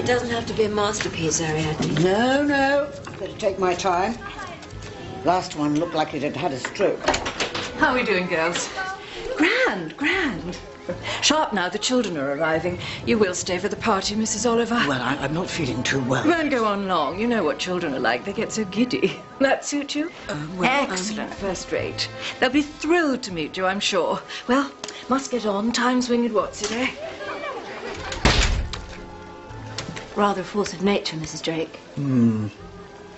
It doesn't have to be a masterpiece, Ariadne. No, no. Better take my time. Last one looked like it had had a stroke. How are we doing, girls? Grand, grand. Sharp now, the children are arriving. You will stay for the party, Mrs. Oliver. Well, I'm not feeling too well. It won't go on long. You know what children are like. They get so giddy. That suit you? Excellent, first rate. They'll be thrilled to meet you, I'm sure. Well, must get on. Time's winged what's it, eh? Rather a force of nature, Mrs. Drake.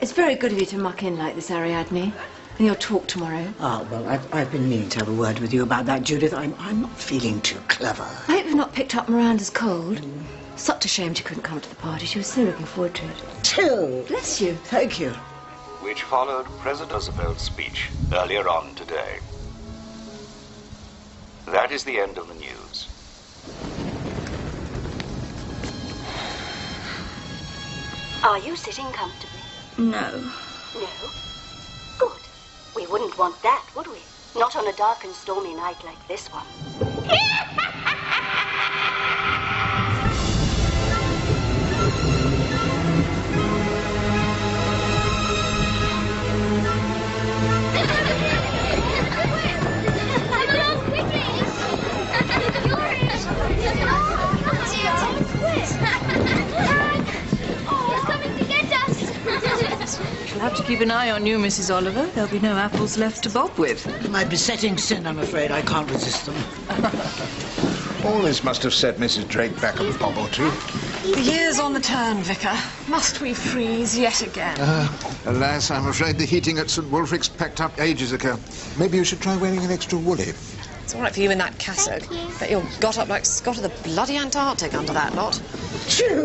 It's very good of you to muck in like this, Ariadne. And your talk tomorrow. Ah, well, I've been meaning to have a word with you about that, Judith. I'm not feeling too clever. I hope you've not picked up Miranda's cold. Such a shame she couldn't come to the party. She was so looking forward to it. Till. Bless you. Thank you. Which followed President Roosevelt's speech earlier on today. That is the end of the news. Are you sitting comfortably? No. No? Good. We wouldn't want that, would we? Not on a dark and stormy night like this one. She'll have to keep an eye on you, Mrs. Oliver. There'll be no apples left to bob with. My besetting sin, I'm afraid. I can't resist them. All this must have set Mrs. Drake back a bob or two. The year's on the turn, Vicar. Must we freeze yet again? Alas, I'm afraid the heating at St. Wulfric's packed up ages ago. Maybe you should try wearing an extra woolly. It's all right for you in that cassock, but you're got up like Scott of the bloody Antarctic under that lot.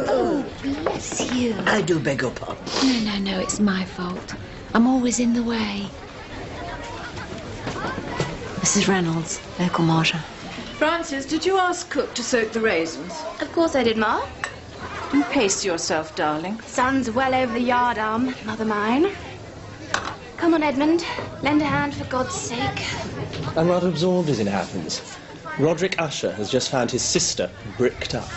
Oh, bless you. I do beg your pardon. No, it's my fault. I'm always in the way. Mrs. Reynolds, local marshal. Frances, did you ask Cook to soak the raisins? Of course I did, Ma. And pace yourself, darling. Sun's well over the yard arm, mother mine. Come on, Edmund. Lend a hand for God's sake. I'm rather absorbed as it happens. Roderick Usher has just found his sister bricked up.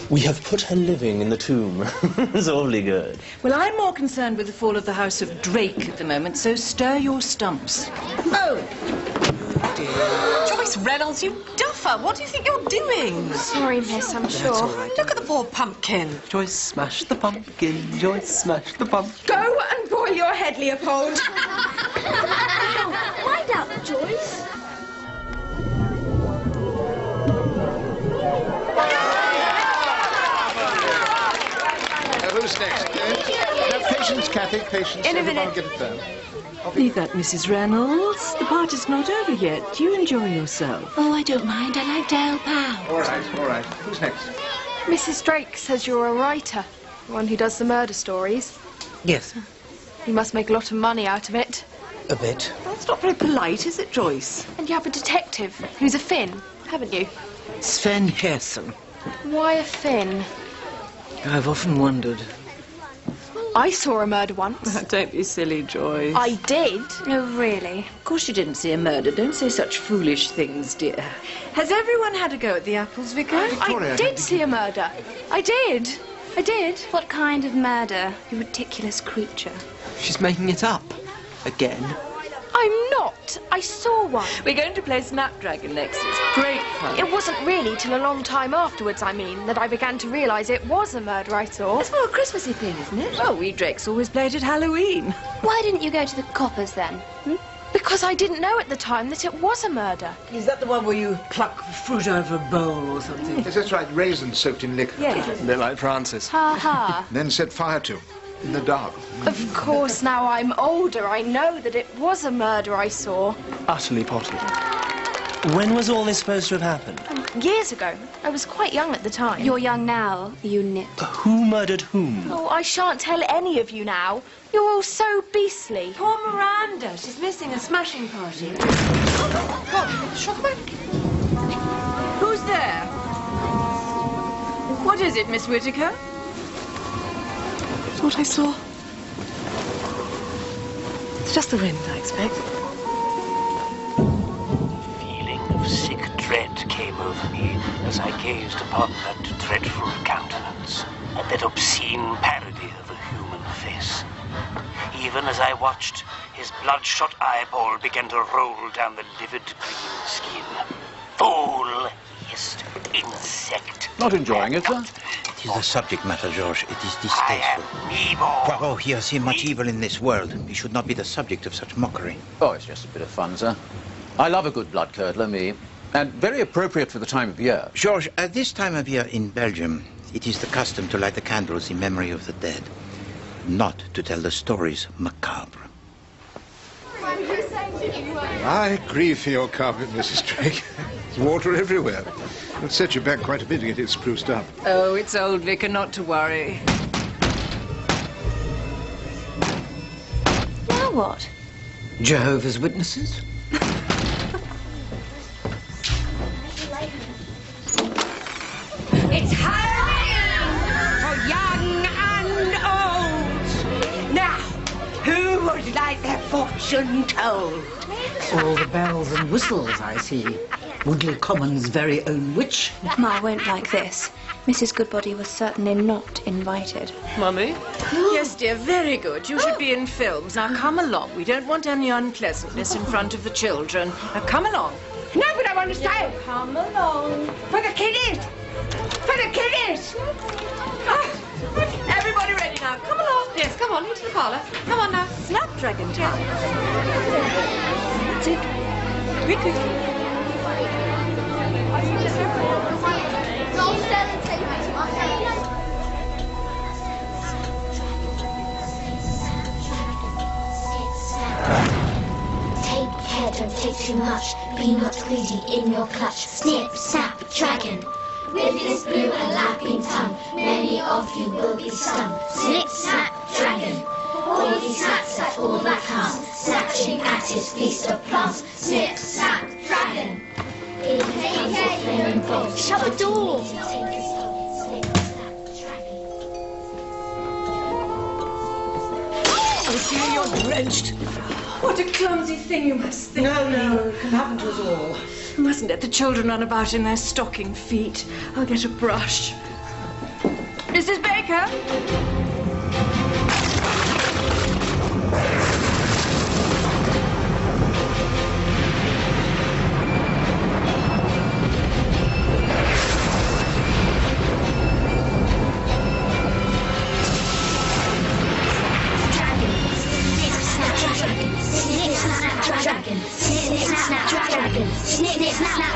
We have put her living in the tomb. It's awfully good. Well, I'm more concerned with the fall of the House of Drake at the moment, so stir your stumps. Oh! Joyce Reynolds, you duffer! What do you think you're doing? Sorry, miss, I'm sure. all right. Look at the poor pumpkin. Joyce, smash the pumpkin. Joyce, smash the pumpkin. Go and boil your head, Leopold. Wind up, Joyce. Who's next? Patience, Kathy, patience. In a Everyone minute. get a turn. Leave that, Mrs. Reynolds. The party's not over yet. You enjoy yourself. Oh, I don't mind. I like to help out. All right. Who's next? Mrs. Drake says you're a writer, one who does the murder stories. Yes, You must make a lot of money out of it. a bit. That's not very polite, is it, Joyce? And you have a detective who's a Finn, haven't you? Sven Hesson. Why a Finn? I've often wondered. I saw a murder once. Don't be silly, Joyce. I did? No, really. Of course you didn't see a murder. Don't say such foolish things, dear. Has everyone had a go at the apples, Vicar? Victoria, I did see a murder. I did. What kind of murder, you ridiculous creature? She's making it up. Again. I'm not. I saw one. We're going to play Snapdragon next. It's great fun. It wasn't really till a long time afterwards, that I began to realise it was a murder I saw. It's more a Christmassy thing, isn't it? Well, we Drakes always played at Halloween. Why didn't you go to the coppers then? Because I didn't know at the time that it was a murder. Is that the one where you pluck fruit out of a bowl or something? Yes, that's right. Raisins soaked in liquor. Yeah. A bit like Francis. Ha ha. Then set fire to. In the dark. Of course, now I'm older, I know that it was a murder I saw. Utterly potted. When was all this supposed to have happened? Years ago. I was quite young at the time. You're young now, you nit. Who murdered whom? Oh, I shan't tell any of you now. You're all so beastly. Poor Miranda. She's missing a smashing party. Who's there? What is it, Miss Whittaker? What I saw. It's just the wind, I expect. A feeling of sick dread came over me as I gazed upon that dreadful countenance. and that obscene parody of a human face. Even as I watched, his bloodshot eyeball began to roll down the livid green skin. Fool, hissed, insect. Not enjoying it, sir? It is the subject matter, George. It is distasteful. Poirot, he has seen much evil in this world. He should not be the subject of such mockery. Oh, it's just a bit of fun, sir. I love a good blood curdler, me. And very appropriate for the time of year. George, at this time of year in Belgium, it is the custom to light the candles in memory of the dead, not to tell the stories macabre. I grieve for your carpet, Mrs. Drake. There's water everywhere. It'll set you back quite a bit to get it spruced up. Oh, it's old Vicar, not to worry. Now what? Jehovah's Witnesses? It's Halloween for young and old. Now, who would like their fortune told? All the bells and whistles, I see. Woodley Common's very own witch. Ma won't like this. Mrs. Goodbody was certainly not invited. Mummy? Yes, dear, very good. You should be in films. Now, come along. We don't want any unpleasantness in front of the children. Now, come along. No, but I want to stay. Come along. For the kiddies. For the kiddies. Everybody ready now. Come along. Yes, come on, into the parlour. Come on now. Snapdragon time. That's it. Quickly. Take care, don't take too much. Be not greedy in your clutch. Snip, snap, dragon. With this blue and lapping tongue, many of you will be stung. Snip, snap, dragon. All he snaps at all that comes, snatching at his feast of plums. Snip, snap, dragon. In comes a flaring bolt. Shut the door. Oh dear, you're drenched. What a clumsy thing you must think. No, it can happen to us all. You mustn't let the children run about in their stocking feet. I'll get a brush. Mrs. Baker?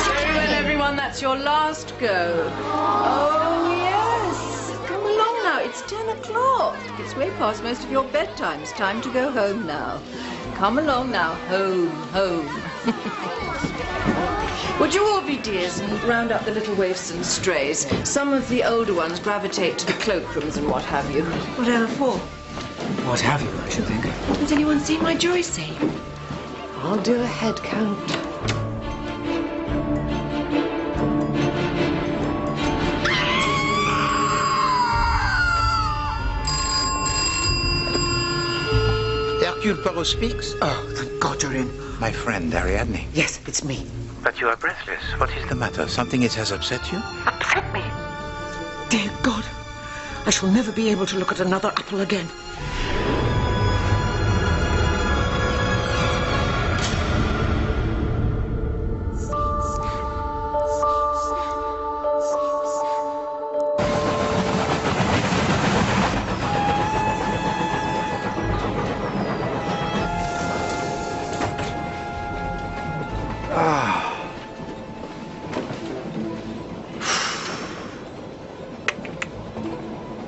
Very well, everyone, that's your last go. Oh, yes. Come along now. It's 10 o'clock. It's way past most of your bedtime. It's time to go home now. Come along now. Home, home. Would you all be dears and round up the little waifs and strays? Some of the older ones gravitate to the cloakrooms and what have you. Whatever for? What have you, I should think. Has anyone seen my Joycey? I'll do a head count. Hercule Poirot speaks? Oh, thank God you're in. My friend, Ariadne. Yes, it's me. But you are breathless. What is the matter? Something has upset you? Upset me? Dear God, I shall never be able to look at another apple again.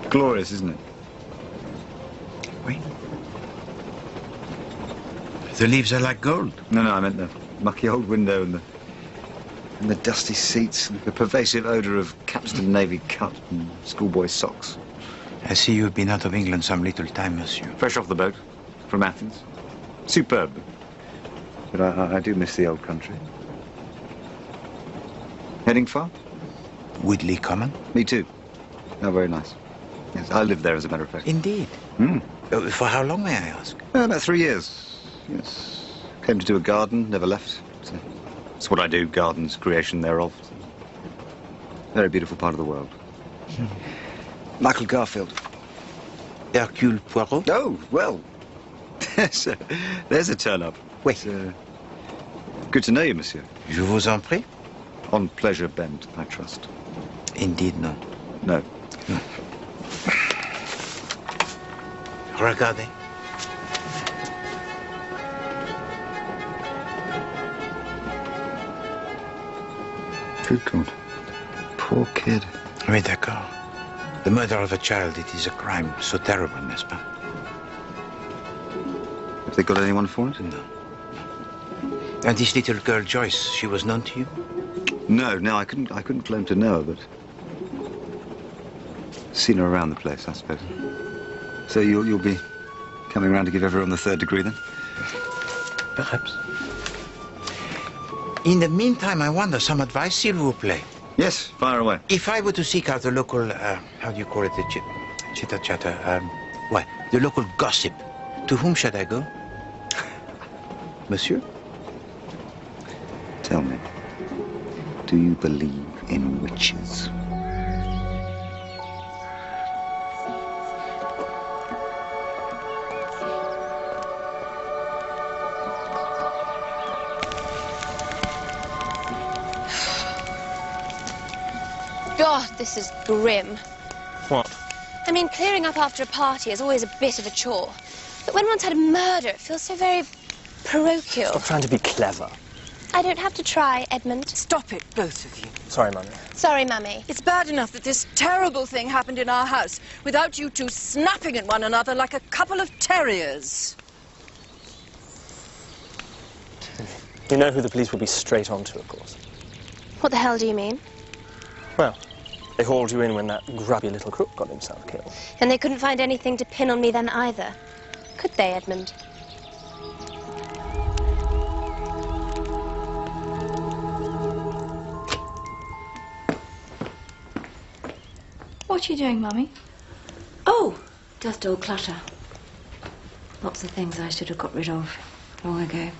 Glorious, isn't it? Wait. The leaves are like gold. No, I meant the mucky old window and the dusty seats, and the pervasive odour of Capstan Navy cut and schoolboy socks. I see you've been out of England some little time, monsieur. Fresh off the boat, from Athens. Superb. But I do miss the old country. Heading far? Woodley Common? Me too. Oh, very nice. Yes, I live there, as a matter of fact. Indeed. For how long, may I ask? About 3 years. Yes. Came to do a garden, never left. It's what I do, gardens, creation thereof. Very beautiful part of the world. Michael Garfield. Hercule Poirot? Oh, well, there's a turn-up. Oui. Good to know you, monsieur. Je vous en prie. On pleasure bent, I trust. Indeed not. No. No. Regardez. Good God. Poor kid. Oui, d'accord. The murder of a child, it is a crime so terrible, n'est-ce pas? Have they got anyone for it? No. And this little girl, Joyce, she was known to you? No, I couldn't claim to know her, but seen her around the place, I suppose. So you'll be coming round to give everyone the third degree, then? Perhaps. In the meantime, I wonder, some advice, s'il vous plaît. Yes, fire away. If I were to seek out the local, how do you call it, the chitter-chatter, the local gossip, to whom should I go? Monsieur? Tell me, do you believe in witches? God, this is grim. What? I mean, clearing up after a party is always a bit of a chore. But when one's had a murder, it feels so very parochial. Stop trying to be clever. I don't have to try, Edmund. Stop it, both of you. Sorry, Mummy. Sorry, Mummy. It's bad enough that this terrible thing happened in our house without you two snapping at one another like a couple of terriers. You know who the police will be straight onto, of course. What the hell do you mean? Well, they hauled you in when that grubby little crook got himself killed. And they couldn't find anything to pin on me then either. Could they, Edmund? What are you doing, Mummy? Oh, just old clutter. Lots of things I should have got rid of long ago.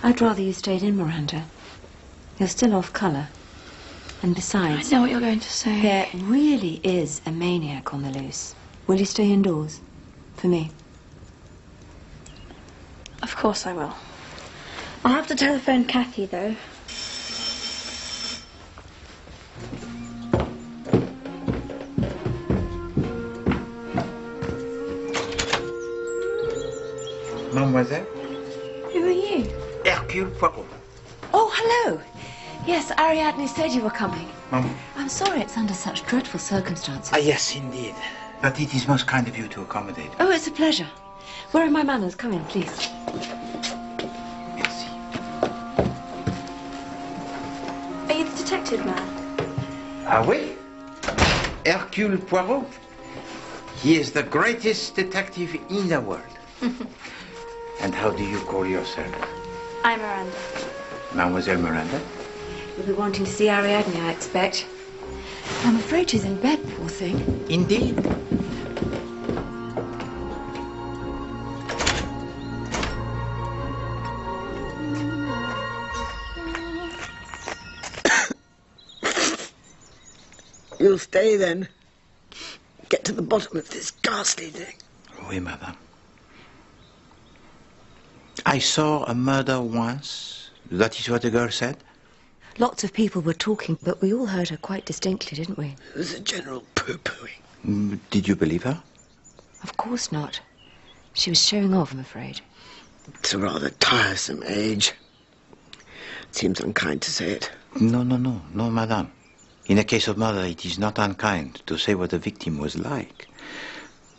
I'd rather you stayed in, Miranda. You're still off colour. And besides... I know what you're going to say. There really is a maniac on the loose. Will you stay indoors? For me? Of course I will. I'll have to telephone Kathy, though. Mademoiselle? Who are you? Hercule Poirot. Oh, hello. Yes, Ariadne said you were coming. Mum? I'm sorry it's under such dreadful circumstances. Yes, indeed. But it is most kind of you to accommodate. Oh, it's a pleasure. Where are my manners? Come in, please. Merci. Are you the detective man? Ah oui? Hercule Poirot. He is the greatest detective in the world. And how do you call yourself? I'm Miranda. Mademoiselle Miranda? You'll be wanting to see Ariadne, I expect. I'm afraid she's in bed, poor thing. Indeed. You'll stay then. Get to the bottom of this ghastly thing. Oui, madame. I saw a murder once. That is what the girl said? Lots of people were talking, but we all heard her quite distinctly, didn't we? It was a general poo-pooing. Did you believe her? Of course not. She was showing off, I'm afraid. It's a rather tiresome age. Seems unkind to say it. No, madame. In a case of murder, it is not unkind to say what the victim was like.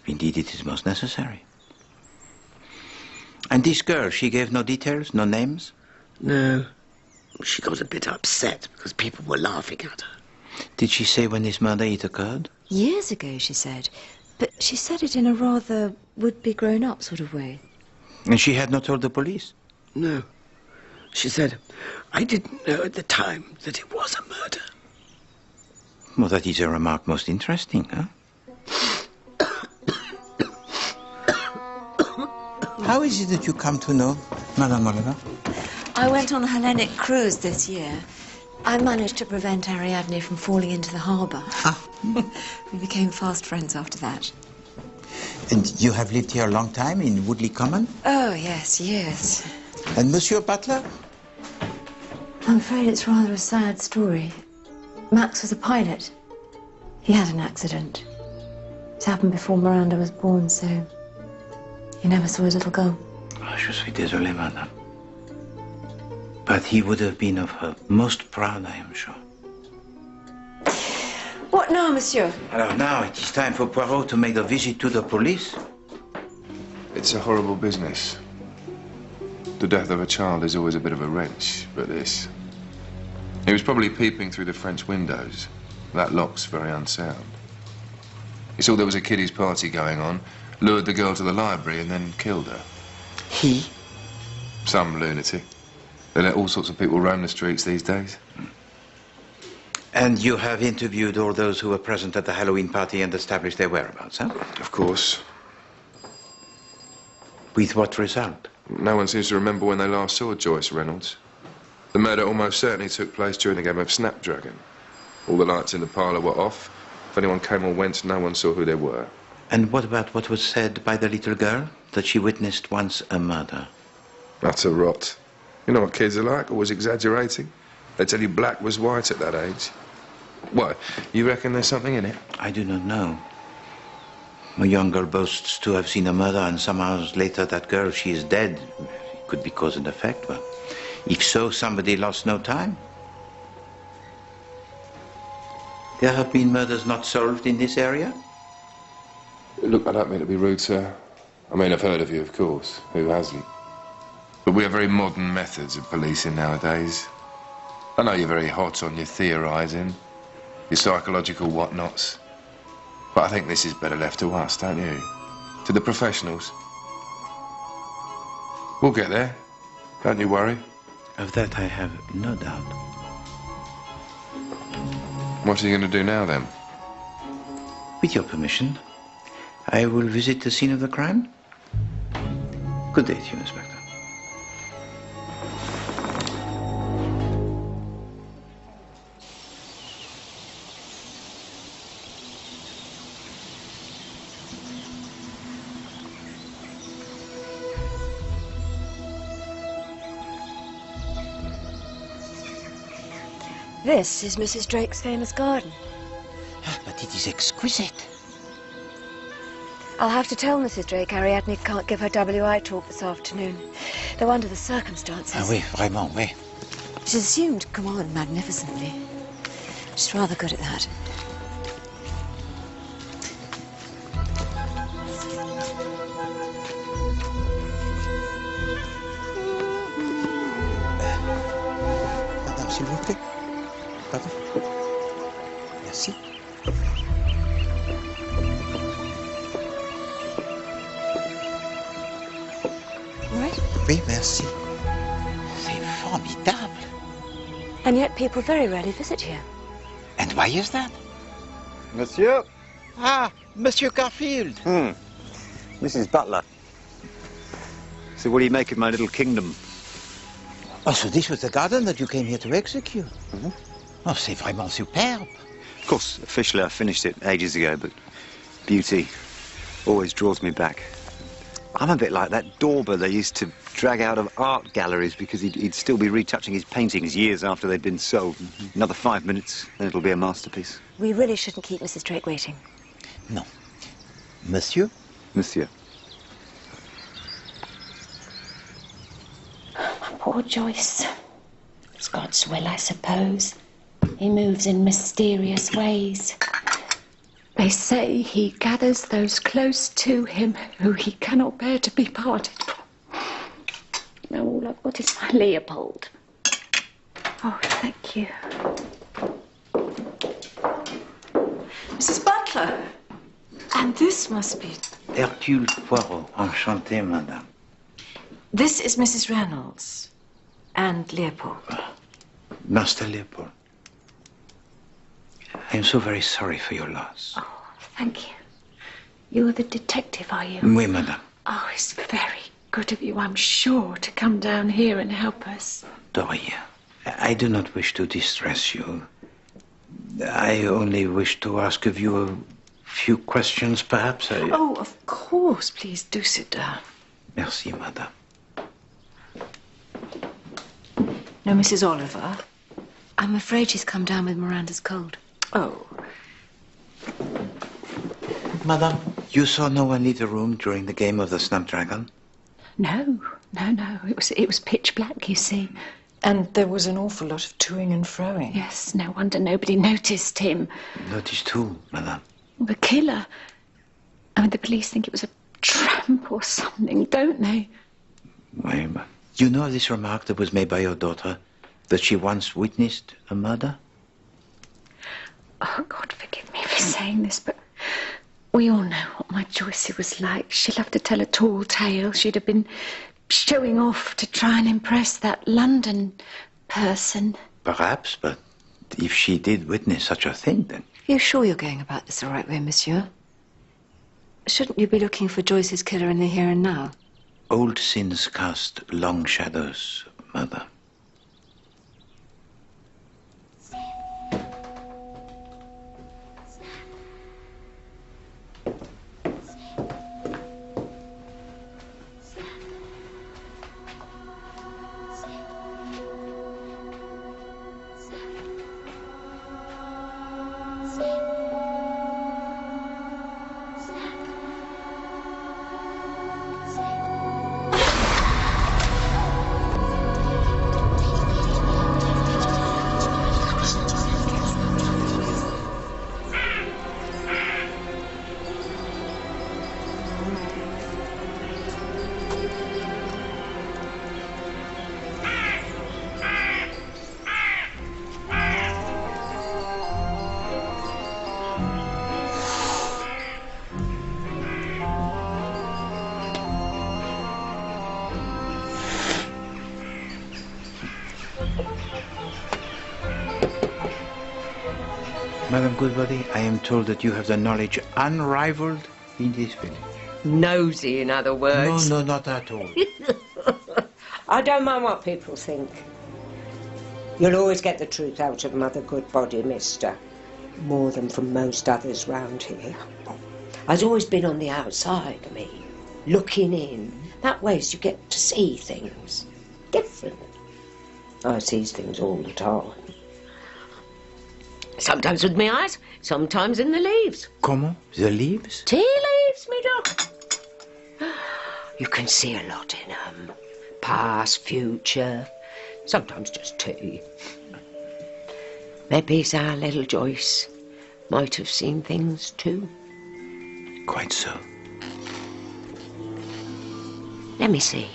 Indeed, it is most necessary. And this girl, she gave no details, no names? No. She got a bit upset because people were laughing at her. Did she say when this murder it occurred? Years ago, she said. But she said it in a rather would-be grown-up sort of way. And she had not told the police? No. She said, I didn't know at the time that it was a murder. Well, that is a remark most interesting, huh? How is it that you come to know Madame Oliver? I went on a Hellenic cruise this year. I managed to prevent Ariadne from falling into the harbour. We became fast friends after that. And you have lived here a long time in Woodley Common? Oh, yes, years. And Monsieur Butler? I'm afraid it's rather a sad story. Max was a pilot. He had an accident. It happened before Miranda was born, so he never saw his little girl. Oh, je suis désolé, madame. But he would have been of her most proud, I am sure. What now, monsieur? Alors now it is time for Poirot to make a visit to the police. It's a horrible business. The death of a child is always a bit of a wrench, but this... He was probably peeping through the French windows. That lock's very unsound. He saw there was a kiddies' party going on, lured the girl to the library and then killed her. He? Some lunatic. They let all sorts of people roam the streets these days. And you have interviewed all those who were present at the Halloween party and established their whereabouts, huh? Of course. With what result? No one seems to remember when they last saw Joyce Reynolds. The murder almost certainly took place during the game of Snapdragon. All the lights in the parlour were off. If anyone came or went, no one saw who they were. And what about what was said by the little girl? That she witnessed once a murder? Utter rot. You know what kids are like, always exaggerating. They tell you black was white at that age. What, you reckon there's something in it? I do not know. A young girl boasts to have seen a murder, and some hours later that girl, she is dead. It could be cause and effect. Well, if so, somebody lost no time. There have been murders not solved in this area? Look, I don't mean to be rude, sir. I mean, I've heard of you, of course. Who hasn't? But we have very modern methods of policing nowadays. I know you're very hot on your theorising, your psychological whatnots. But I think this is better left to us, don't you? To the professionals. We'll get there. Don't you worry. Of that I have no doubt. What are you going to do now, then? With your permission, I will visit the scene of the crime. Good day to you, Inspector. This is Mrs. Drake's famous garden. But it is exquisite. I'll have to tell Mrs. Drake Ariadne can't give her WI talk this afternoon, though under the circumstances. Ah oui, vraiment, oui. She's assumed to command magnificently. She's rather good at that. Madame, s'il vous plaît. Pardon. Merci. Right? Oui, merci. C'est formidable. And yet people very rarely visit here. And why is that? Monsieur? Ah, Monsieur Garfield. Mrs. Butler. So what do you make of my little kingdom? Oh, so this was the garden that you came here to execute? Oh, c'est vraiment superbe. Of course, officially I finished it ages ago, but beauty always draws me back. I'm a bit like that dauber they used to drag out of art galleries because he'd still be retouching his paintings years after they'd been sold. Another 5 minutes, then it'll be a masterpiece. We really shouldn't keep Mrs. Drake waiting. No. Monsieur? Monsieur. Poor Joyce. It's God's will, I suppose. He moves in mysterious ways. They say he gathers those close to him who he cannot bear to be parted from. Now all I've got is my Leopold. Oh, thank you. Mrs. Butler. And this must be... Hercule Poirot. Enchanté, madame. This is Mrs. Reynolds. And Leopold. Master Leopold. I am so very sorry for your loss. Oh, thank you. You're the detective, are you? Oui, madame. Oh, it's very good of you, I'm sure, to come down here and help us. De rien. I do not wish to distress you. I only wish to ask of you a few questions, perhaps. Oh, of course. Please do sit down. Merci, madame. No, Mrs. Oliver. I'm afraid she's come down with Miranda's cold. Oh. Madame, you saw no one leave the room during the game of the Snapdragon? No. It was pitch black, you see. And there was an awful lot of toing and froing. Yes, no wonder nobody noticed him. Noticed who, madame? The killer. I mean, the police think it was a tramp or something, don't they? Why, you know this remark that was made by your daughter, that she once witnessed a murder? Oh, God, forgive me for saying this, but we all know what my Joycey was like. She loved to tell a tall tale. She'd have been showing off to try and impress that London person. Perhaps, but if she did witness such a thing, then... Are you sure you're going about this the right way, monsieur? Shouldn't you be looking for Joyce's killer in the here and now? Old sins cast long shadows, mother. Madam Goodbody, I am told that you have the knowledge unrivaled in this village. Nosy, in other words. No, not at all. I don't mind what people think. You'll always get the truth out of Mother Goodbody, mister. More than from most others round here. I've always been on the outside, me. Looking in. That way you get to see things. Different. I sees things all the time. Sometimes with my eyes, sometimes in the leaves. Comment? The leaves? Tea leaves, me dog. You can see a lot in them. Past, future, sometimes just tea. Maybe our little Joyce might have seen things too. Quite so. Let me see.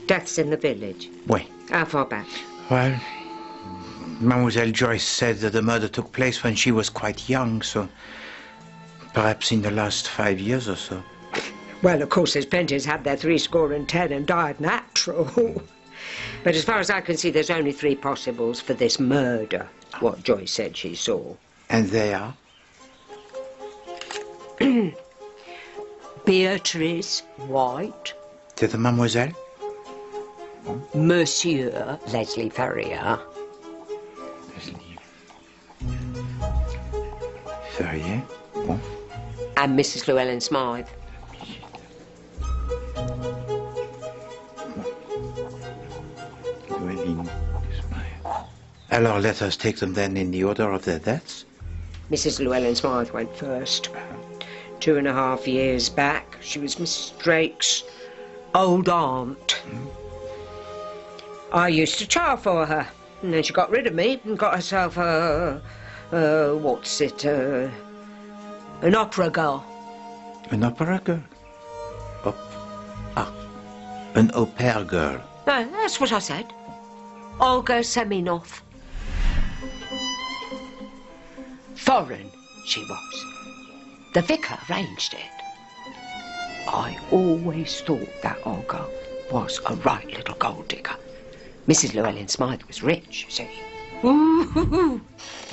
Deaths in the village. Oui. How far back? Well, Mademoiselle Joyce said that the murder took place when she was quite young, so perhaps in the last 5 years or so. Well, of course, there's plenty has had their 70 and died natural. But as far as I can see, there's only 3 possibles for this murder, what Joyce said she saw. And they are? Beatrice White. To the mademoiselle? Monsieur Leslie Ferrier. Ferrier? Bon. And Mrs. Llewellyn Smythe. Llewellyn Smythe. Alors, let us take them then in the order of their deaths. Mrs. Llewellyn Smythe went first. 2.5 years back, she was Mrs. Drake's old aunt. I used to char for her, and then she got rid of me and got herself an opera girl. An opera girl? An au pair girl. No, that's what I said. Olga Semenov. Foreign, she was. The vicar arranged it. I always thought that Olga was a right little gold digger. Mrs. Llewellyn Smythe was rich, you see. Ooh,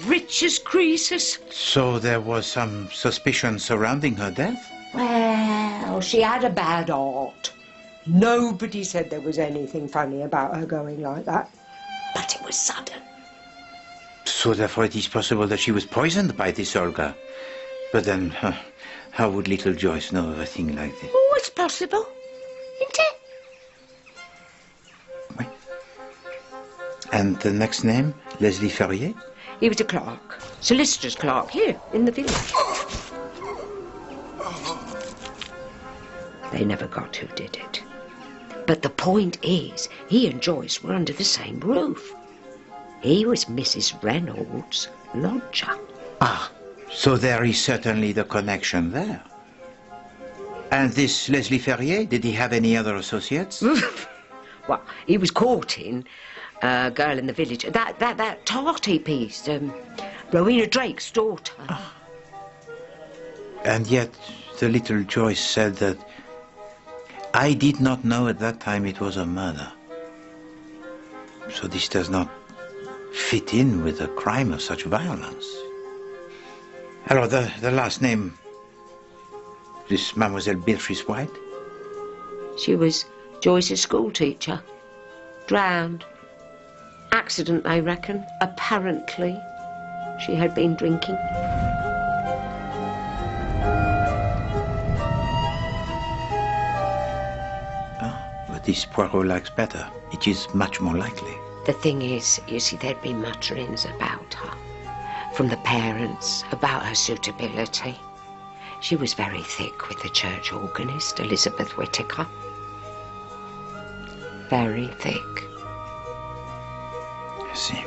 rich as Croesus. So there was some suspicion surrounding her death? Well, she had a bad heart. Nobody said there was anything funny about her going like that. was sudden. So therefore it is possible that she was poisoned by this Olga. But then, how would little Joyce know of a thing like this? Oh, it's possible, isn't it? And the next name, Leslie Ferrier? He was a clerk, solicitor's clerk here in the village. They never got who did it. But the point is, he and Joyce were under the same roof. He was Mrs. Reynolds' lodger. Ah, so there is certainly the connection there. And this Leslie Ferrier, did he have any other associates? Well, he was courting a girl in the village. That tarty piece, Rowena Drake's daughter. Ah. And yet, the little Joyce said that I did not know at that time it was a murder. So this does not fit in with a crime of such violence. Alors, the last name, this Mademoiselle Beatrice White? She was Joyce's schoolteacher. Drowned. Accident, they reckon. Apparently, she had been drinking. But this Poirot likes better. It is much more likely. The thing is, you see, there'd been mutterings about her. From the parents, about her suitability. She was very thick with the church organist, Elizabeth Whittaker. Very thick. I see.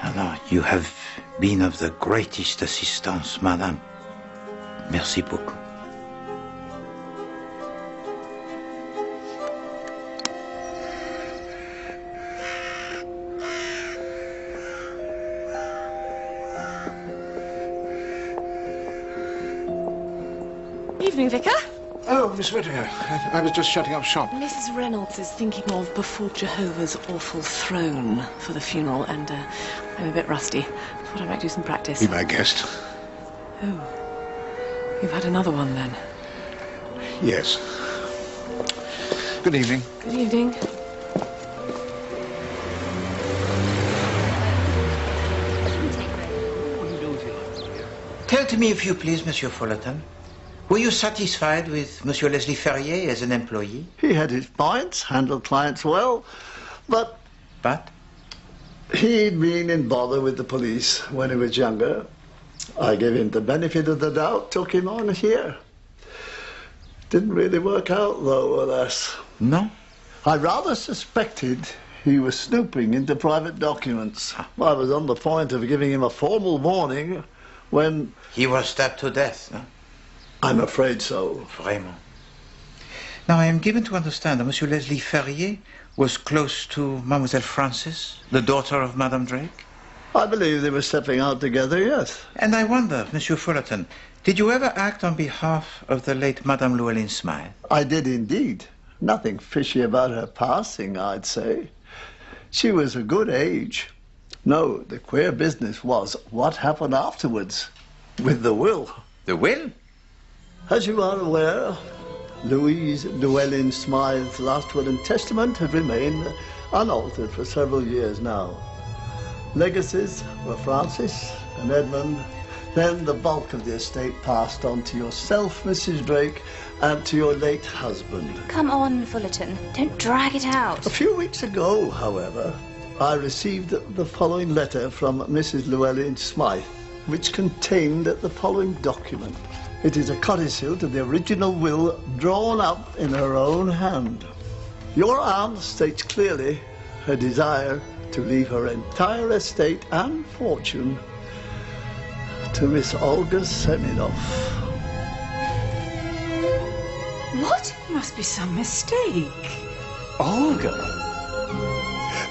Alors, you have been of the greatest assistance, madame. Merci beaucoup. Evening, Vicar. Oh, Miss Whittaker. I was just shutting up shop. Mrs. Reynolds is thinking of Before Jehovah's Awful Throne for the funeral, and I'm a bit rusty. Thought I might do some practice. Be my guest. Oh. You've had another one, then? Yes. Good evening. Good evening. Tell to me, if you please, Monsieur Fullerton. Were you satisfied with Monsieur Leslie Ferrier as an employee? He had his points, handled clients well, but... But? He'd been in bother with the police when he was younger. I gave him the benefit of the doubt, took him on here. Didn't really work out, though, alas. No? I rather suspected he was snooping into private documents. I was on the point of giving him a formal warning when... He was stabbed to death, no? I'm afraid so. Vraiment. Now, I am given to understand that Monsieur Leslie Ferrier was close to Mademoiselle Frances, the daughter of Madame Drake? I believe they were stepping out together, yes. And I wonder, Monsieur Fullerton, did you ever act on behalf of the late Madame Llewellyn Smythe? I did indeed. Nothing fishy about her passing, I'd say. She was a good age. No, the queer business was what happened afterwards with the will. The will? As you are aware, Louise Llewellyn Smythe's last will and testament have remained unaltered for several years now. Legacies were Francis and Edmund. Then the bulk of the estate passed on to yourself, Mrs. Drake, and to your late husband. Come on, Fullerton. Don't drag it out. A few weeks ago, however, I received the following letter from Mrs. Llewellyn Smythe, which contained the following document. It is a codicil to the original will drawn up in her own hand. Your aunt states clearly her desire to leave her entire estate and fortune to Miss Olga Seminoff. What? Must be some mistake. Olga?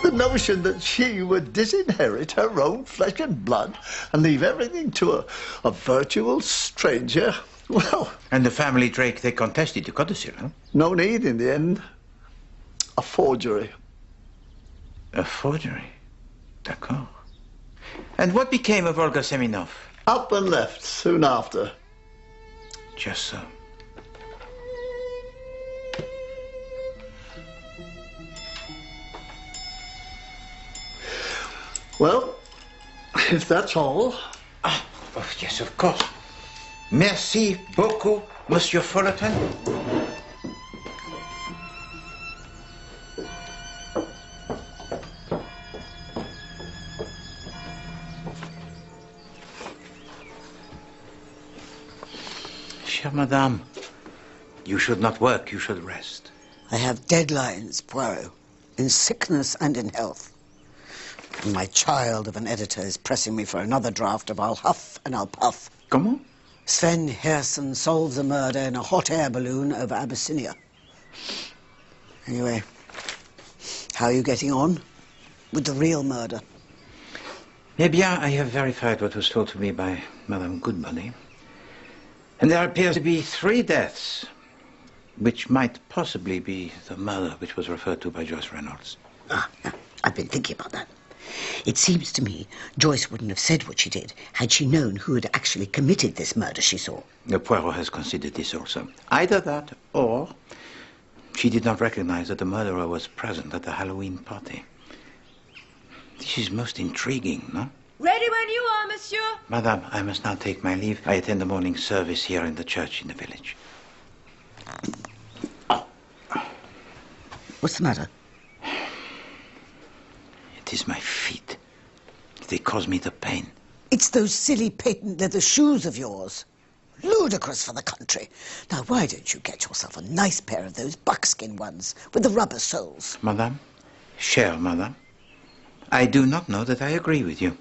The notion that she would disinherit her own flesh and blood and leave everything to a virtual stranger, well... And the family Drake, they contested the codicil, huh? No need in the end. A forgery. A forgery? D'accord. And what became of Olga Seminoff? Up and left soon after. Just so. Well, if that's all. Oh, yes, of course. Merci beaucoup, Monsieur Fullerton. Chère Madame, you should not work, you should rest. I have deadlines, Poirot, in sickness and in health. And my child of an editor is pressing me for another draft of I'll Huff and I'll Puff. Comment? Sven Herson solves a murder in a hot air balloon over Abyssinia. Anyway, how are you getting on with the real murder? Eh bien, I have verified what was told to me by Madame Goodbody. And there appears to be 3 deaths, which might possibly be the murder which was referred to by Joyce Reynolds. Ah, yeah, I've been thinking about that. It seems to me Joyce wouldn't have said what she did had she known who had actually committed this murder she saw. The Poirot has considered this also. Either that, or she did not recognize that the murderer was present at the Halloween party. This is most intriguing, no? Ready when you are, monsieur. Madame, I must now take my leave. I attend the morning service here in the church in the village. What's the matter? It is my feet. They cause me the pain. It's those silly patent leather shoes of yours. Ludicrous for the country. Now, why don't you get yourself a nice pair of those buckskin ones with the rubber soles? Madame, chère Madame, I do not know that I agree with you.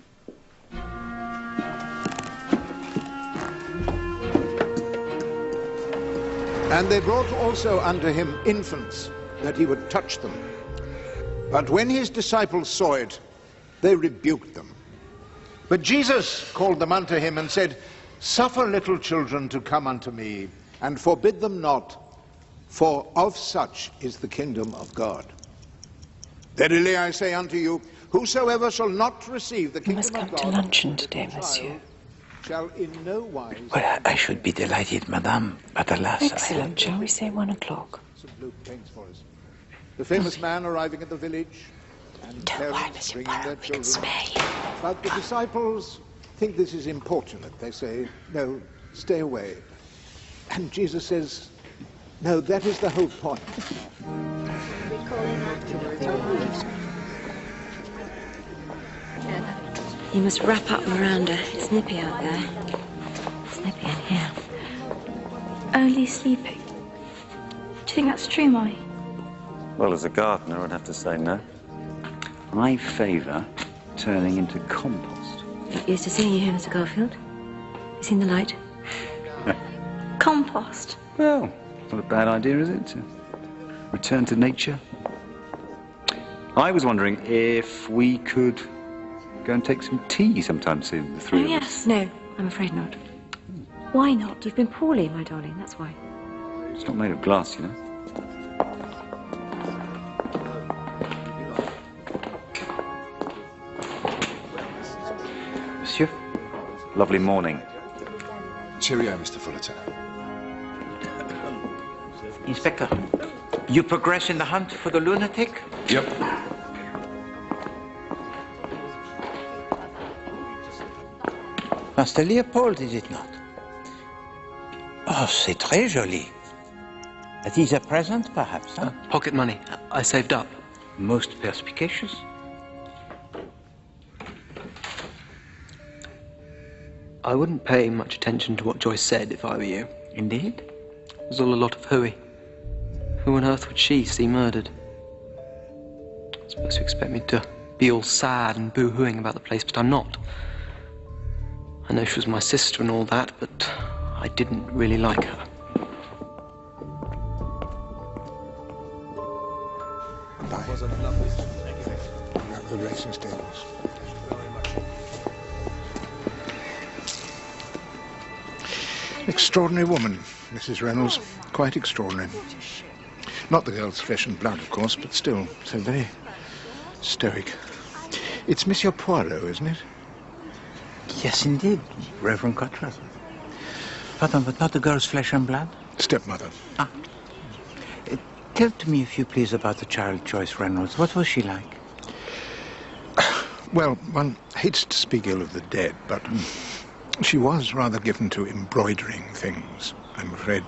And they brought also unto him infants, that he would touch them. But when his disciples saw it, they rebuked them. But Jesus called them unto him and said, Suffer little children to come unto me, and forbid them not, for of such is the kingdom of God. Verily I say unto you, whosoever shall not receive the kingdom of God... You must come to luncheon today, monsieur. ...shall in no wise... Well, I should be delighted, Madame, but alas... Excellent. Shall we say 1 o'clock? The famous man arriving at the village, and parents bringing their children. But the disciples think this is importunate. They say, no, stay away. And Jesus says, no, that is the whole point. You must wrap up Miranda. It's nippy out there. It's nippy in here. Only sleeping. Do you think that's true, Molly? Well, as a gardener, I'd have to say no. I favour turning into compost. Used to seeing you here, Mr. Garfield. You seen the light? Compost. Well, not a bad idea, is it? To return to nature. I was wondering if we could go and take some tea sometime soon, the 3 of us. Yes. No, I'm afraid not. Why not? You've been poorly, my darling, that's why. It's not made of glass, you know. Monsieur, lovely morning. Cheerio, Mr. Fullerton. Inspector, you progress in the hunt for the lunatic? Yep. Master Leopold, is it not? Oh, c'est très joli. That is a present, perhaps, huh? Pocket money. I saved up. Most perspicacious. I wouldn't pay much attention to what Joyce said if I were you. Indeed? It was all a lot of hooey. Who on earth would she see murdered? I suppose you expect me to be all sad and boo-hooing about the place, but I'm not. I know she was my sister and all that, but I didn't really like her. Bye. The racing stables. Extraordinary woman, Mrs. Reynolds. Quite extraordinary. Not the girl's flesh and blood, of course, but still, so very stoic. It's Monsieur Poirot, isn't it? Yes, indeed, Reverend Cottrell. Pardon, but not the girl's flesh and blood? Stepmother. Ah. Tell to me, if you please, about the child, Joyce Reynolds. What was she like? Well, one hates to speak ill of the dead, but she was rather given to embroidering things, I'm afraid.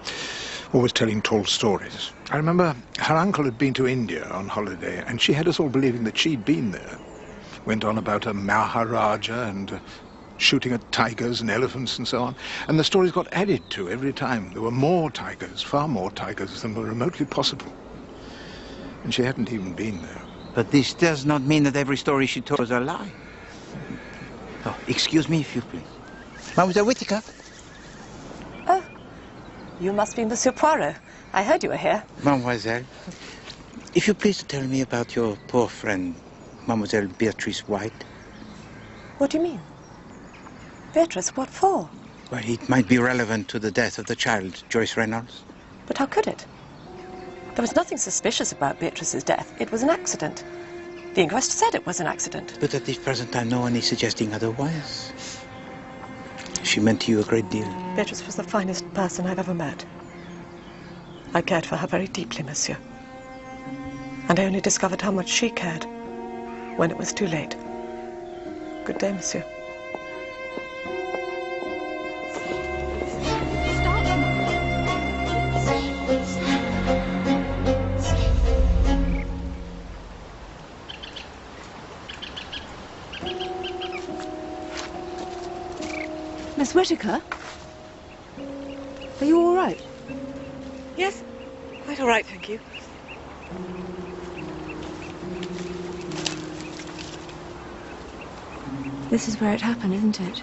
Always telling tall stories. I remember her uncle had been to India on holiday, and she had us all believing that she'd been there. Went on about a Maharaja and shooting at tigers and elephants and so on. And the stories got added to every time. There were more tigers, far more tigers than were remotely possible. And she hadn't even been there. But this does not mean that every story she told was a lie. Oh, excuse me, if you please. Mademoiselle Whittaker? Oh, you must be Monsieur Poirot. I heard you were here. Mademoiselle, if you please to tell me about your poor friend, Mademoiselle Beatrice White. What do you mean? Beatrice, what for? Well, it might be relevant to the death of the child, Joyce Reynolds. But how could it? There was nothing suspicious about Beatrice's death. It was an accident. The inquest said it was an accident. But at this present time, no one is suggesting otherwise. She meant to you a great deal. Beatrice was the finest person I've ever met. I cared for her very deeply, monsieur. And I only discovered how much she cared when it was too late. Good day, monsieur. Miss Whittaker? Are you all right? Yes, quite all right, thank you. This is where it happened, isn't it?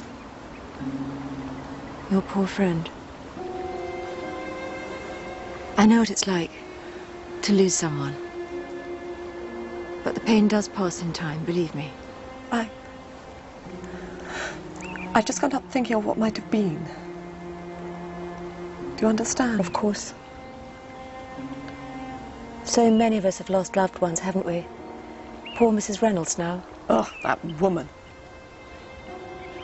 Your poor friend. I know what it's like to lose someone. But the pain does pass in time, believe me. I just can't help thinking of what might have been. Do you understand? Of course. So many of us have lost loved ones, haven't we? Poor Mrs. Reynolds now. Oh, that woman.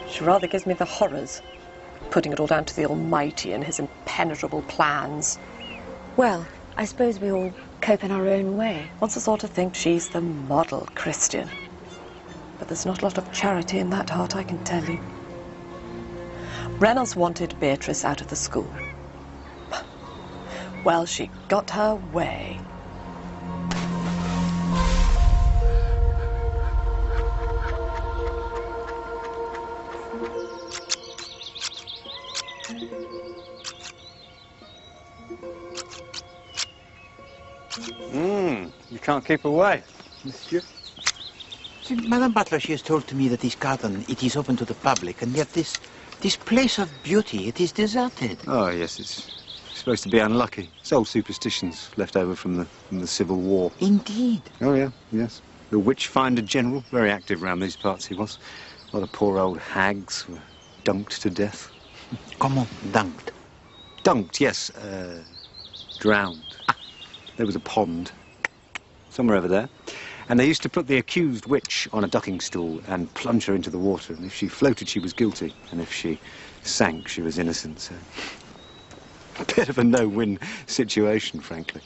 She rather gives me the horrors, putting it all down to the Almighty and his impenetrable plans. Well, I suppose we all cope in our own way. Wants the sort of think she's the model Christian. But there's not a lot of charity in that heart, I can tell you. Reynolds wanted Beatrice out of the school. Well, she got her way. You can't keep away, monsieur. See, Madame Butler, she has told to me that this garden, it is open to the public, and yet this place of beauty, it is deserted. Oh, yes, it's supposed to be unlucky. It's old superstitions left over from the Civil War. Indeed. Oh, yeah, yes. The witch-finder general, very active round these parts he was. A lot of poor old hags were dunked to death. Comment dunked? Dunked, yes. Drowned. There was a pond somewhere over there. And they used to put the accused witch on a ducking stool and plunge her into the water. And if she floated, she was guilty. And if she sank, she was innocent. So a bit of a no-win situation, frankly.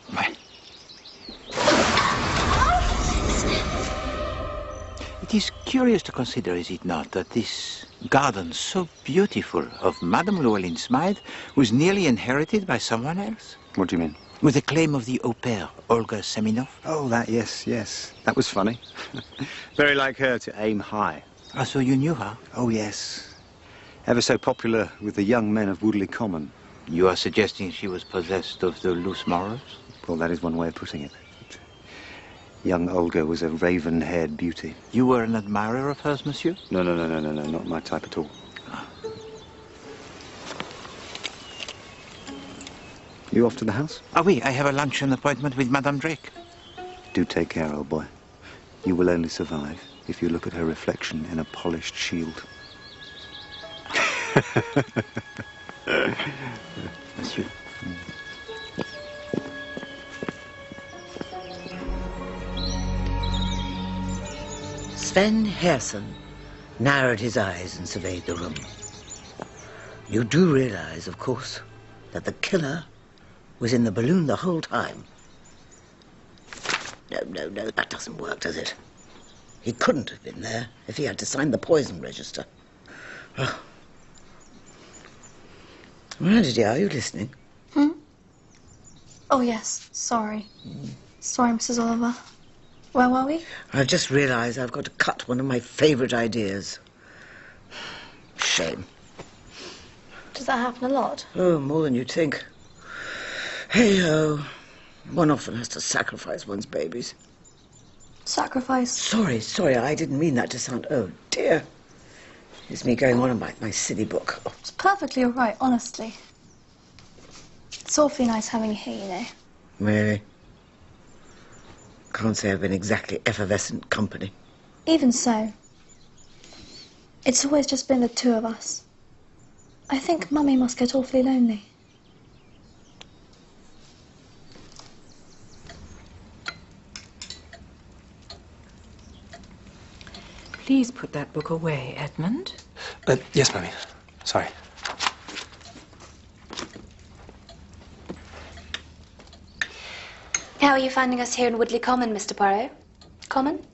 It is curious to consider, is it not, that this garden so beautiful of Madame Llewellyn Smythe was nearly inherited by someone else? What do you mean? With the claim of the au pair, Olga Seminov. Oh, that, yes, yes. That was funny. Very like her to aim high. Ah, so you knew her? Oh, yes. Ever so popular with the young men of Woodley Common. You are suggesting she was possessed of the loose morals? Well, that is one way of putting it. Young Olga was a raven-haired beauty. You were an admirer of hers, monsieur? No, not my type at all. You off to the house? Ah, oui, I have a luncheon appointment with Madame Drake. Do take care, old boy. You will only survive if you look at her reflection in a polished shield. Monsieur. Sven Herson narrowed his eyes and surveyed the room. You do realize, of course, that the killer was in the balloon the whole time. No, that doesn't work, does it? He couldn't have been there if he had to sign the poison register. Oh. Miranda, dear, are you listening? Oh, yes. Sorry. Sorry, Mrs. Oliver. Where were we? I've just realised I've got to cut one of my favourite ideas. Shame. Does that happen a lot? Oh, more than you'd think. Hey-ho. One often has to sacrifice one's babies. Sacrifice? Sorry, I didn't mean that to sound... Oh, dear. It's me going on about my silly book. Oh. It's perfectly all right, honestly. It's awfully nice having you here, you know. Really? Can't say I've been exactly effervescent company. Even so, it's always just been the two of us. I think Mummy must get awfully lonely. Please put that book away, Edmund. Yes, Mummy. Sorry. How are you finding us here in Woodley Common, Mr. Poirot? Common?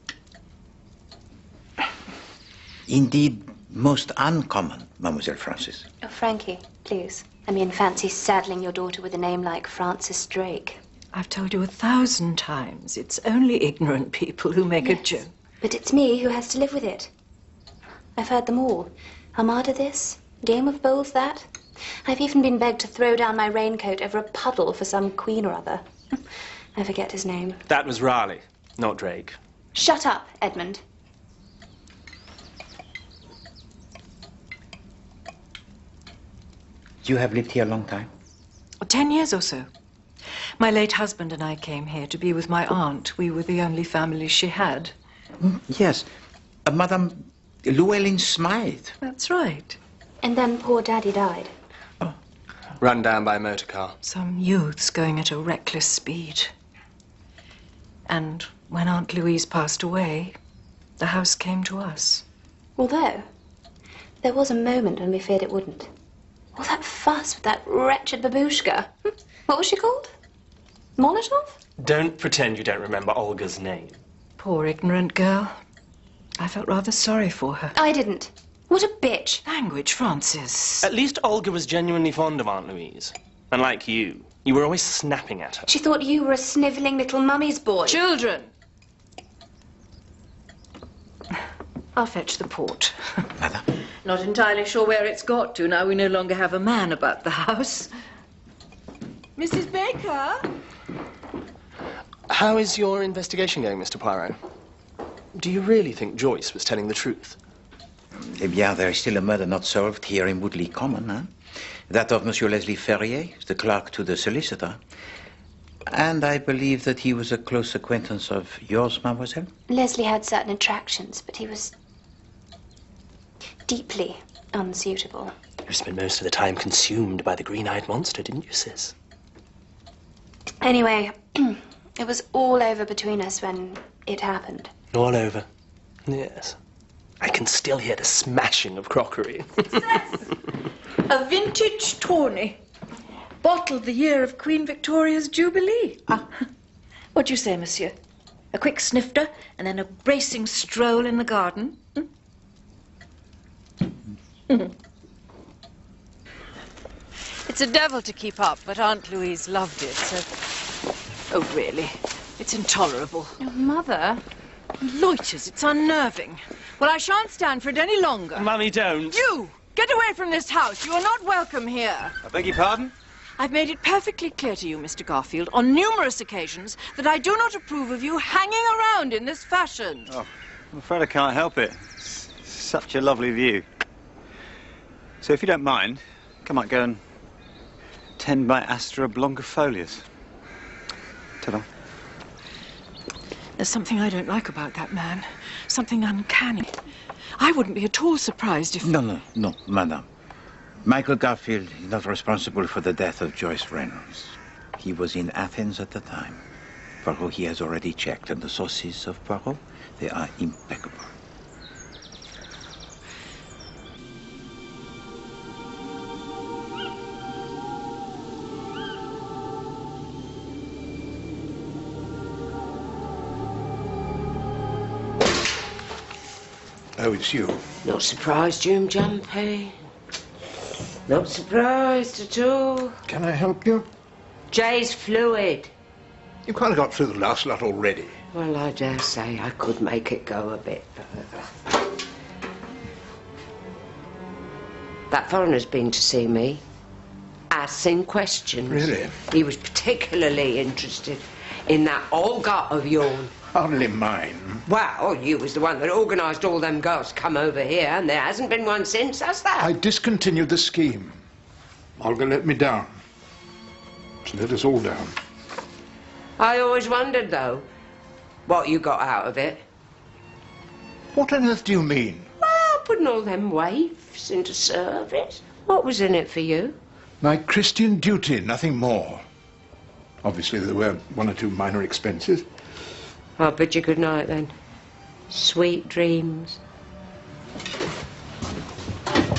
Indeed, most uncommon, Mademoiselle Frances. Oh, Frankie, please. I mean, fancy saddling your daughter with a name like Francis Drake. I've told you 1,000 times. It's only ignorant people who make a joke. But it's me who has to live with it. I've heard them all. Armada this, Game of Bowls that. I've even been begged to throw down my raincoat over a puddle for some queen or other. I forget his name. That was Raleigh, not Drake. Shut up, Edmund. You have lived here a long time? 10 years or so. My late husband and I came here to be with my aunt. We were the only family she had. Yes. Madame Llewellyn Smythe. That's right. And then poor Daddy died. Run down by a motor car. Some youths going at a reckless speed. And when Aunt Louise passed away, the house came to us. Although, there was a moment when we feared it wouldn't. All that fuss with that wretched babushka. What was she called? Molotov? Don't pretend you don't remember Olga's name. Poor ignorant girl. I felt rather sorry for her. I didn't. What a bitch. Language, Francis. At least Olga was genuinely fond of Aunt Louise. Unlike you, you were always snapping at her. She thought you were a snivelling little mummy's boy. Children! I'll fetch the port. Not entirely sure where it's got to now we no longer have a man about the house. Mrs. Baker? How is your investigation going, Mr. Poirot? Do you really think Joyce was telling the truth? Eh bien, there is still a murder not solved here in Woodley Common, eh? That of Monsieur Leslie Ferrier, the clerk to the solicitor. And I believe that he was a close acquaintance of yours, mademoiselle? Leslie had certain attractions, but he was deeply unsuitable. You spent most of the time consumed by the green-eyed monster, didn't you, sis? Anyway, it was all over between us when it happened. All over. Yes. I can still hear the smashing of crockery. A vintage tawny. Bottled the year of Queen Victoria's Jubilee. What do you say, monsieur? A quick snifter and then a bracing stroll in the garden? It's a devil to keep up, but Aunt Louise loved it, so... Oh, really? It's intolerable. Oh, Mother. Loiters, it's unnerving. Well, I shan't stand for it any longer. Mummy, don't. You! Get away from this house. You are not welcome here. I beg your pardon? I've made it perfectly clear to you, Mr. Garfield, on numerous occasions, that I do not approve of you hanging around in this fashion. Oh, I'm afraid I can't help it. It's such a lovely view. So if you don't mind, I might go and tend my Astra oblongifolias. Ta-da. There's something I don't like about that man. Something uncanny. I wouldn't be at all surprised if... No, madame. Michael Garfield is not responsible for the death of Joyce Reynolds. He was in Athens at the time. Poirot, he has already checked, and the sources of Poirot, they are impeccable. know it's you. Not surprised, Jim Jumpy. Not surprised at all. Can I help you? Jay's fluid. You kind of got through the last lot already. Well, I dare say I could make it go a bit further. That foreigner's been to see me, asking questions. Really? He was particularly interested in that Olga of yours. Hardly mine. Well, you was the one that organised all them girls to come over here, and there hasn't been one since, has there? I discontinued the scheme. Olga let me down. She let us all down. I always wondered, though, what you got out of it. What on earth do you mean? Well, putting all them waifs into service. What was in it for you? My Christian duty, nothing more. Obviously, there were one or two minor expenses. I'll bid you good night, then. Sweet dreams.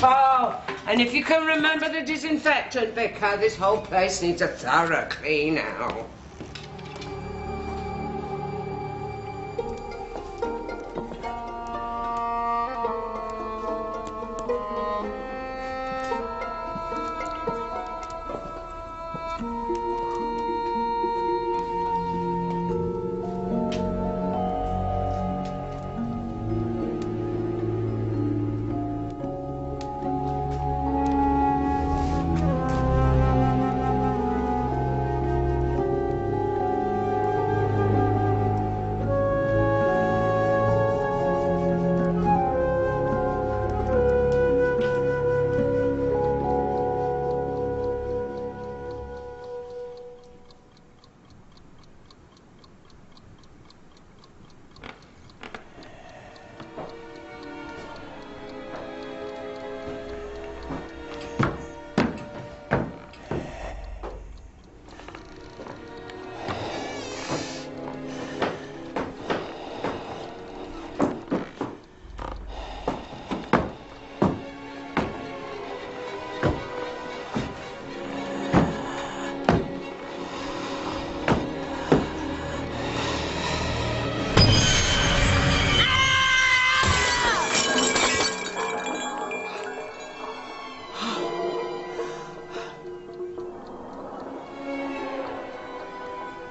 Oh, and if you can remember the disinfectant, Vicar, this whole place needs a thorough clean out.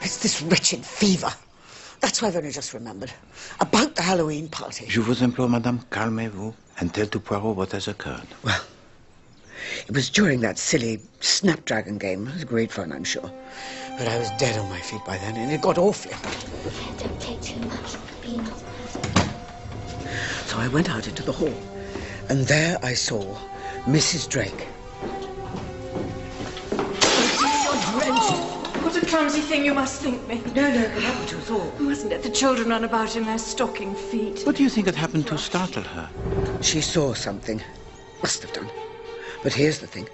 It's this wretched fever. That's why I've only just remembered. About the Halloween party. Je vous implore, madame, calmez-vous and tell to Poirot what has occurred. Well, it was during that silly Snapdragon game. It was great fun, I'm sure. But I was dead on my feet by then, and it got awfully. Don't take too much. Be not. So I went out into the hall, and there I saw Mrs. Drake. What a clumsy thing you must think me. No, not what you thought. You mustn't let the children run about in their stocking feet. What do you think had happened to startle her? She saw something. Must have done. But here's the thing.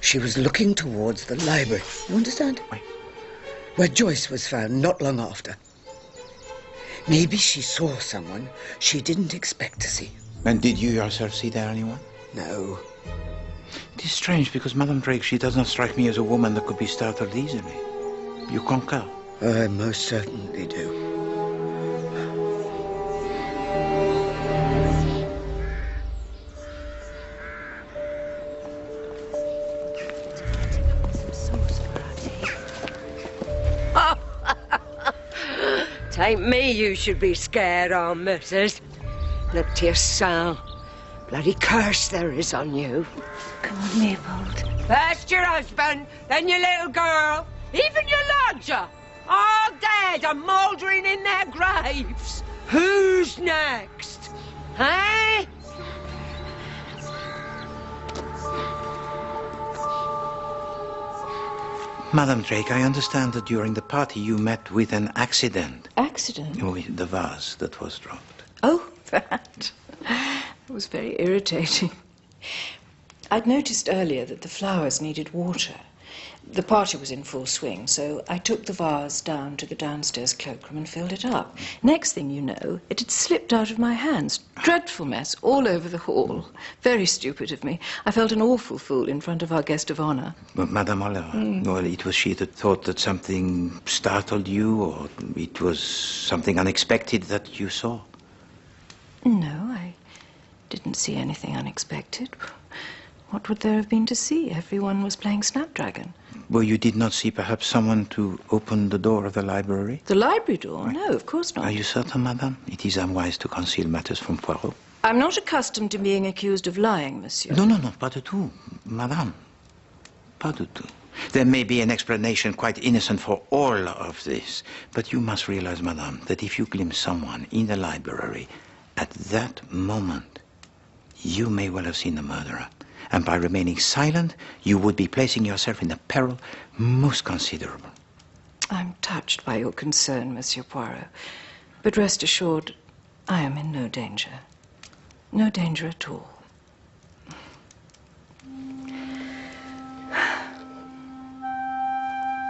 She was looking towards the library. You understand? Where Joyce was found not long after. Maybe she saw someone she didn't expect to see. And did you yourself see there anyone? No. It is strange because Madame Drake, she does not strike me as a woman that could be startled easily. You concur? I most certainly do. Tain't me you should be scared on, missus. Look to yourself. Bloody curse there is on you. Come on, Leopold. First your husband, then your little girl, even your lodger. All dead and mouldering in their graves. Who's next? Eh? Madame Drake, I understand that during the party you met with an accident. Accident? Oui, the vase that was dropped. Oh, that. It was very irritating. I'd noticed earlier that the flowers needed water. The party was in full swing, so I took the vase down to the downstairs cloakroom and filled it up. Next thing you know, it had slipped out of my hands. Dreadful mess all over the hall. Very stupid of me. I felt an awful fool in front of our guest of honour. But Madame Oliver, well, it was she that thought that something startled you, or it was something unexpected that you saw? No, didn't see anything unexpected. What would there have been to see? Everyone was playing Snapdragon. Well, you did not see perhaps someone to open the door of the library? The library door? No, of course not. Are you certain, madame? It is unwise to conceal matters from Poirot. I'm not accustomed to being accused of lying, monsieur. No, pas du tout, madame. Pas du tout. There may be an explanation quite innocent for all of this, but you must realize, madame, that if you glimpse someone in the library at that moment, you may well have seen the murderer. And by remaining silent, you would be placing yourself in a peril most considerable. I'm touched by your concern, Monsieur Poirot. But rest assured, I am in no danger. No danger at all.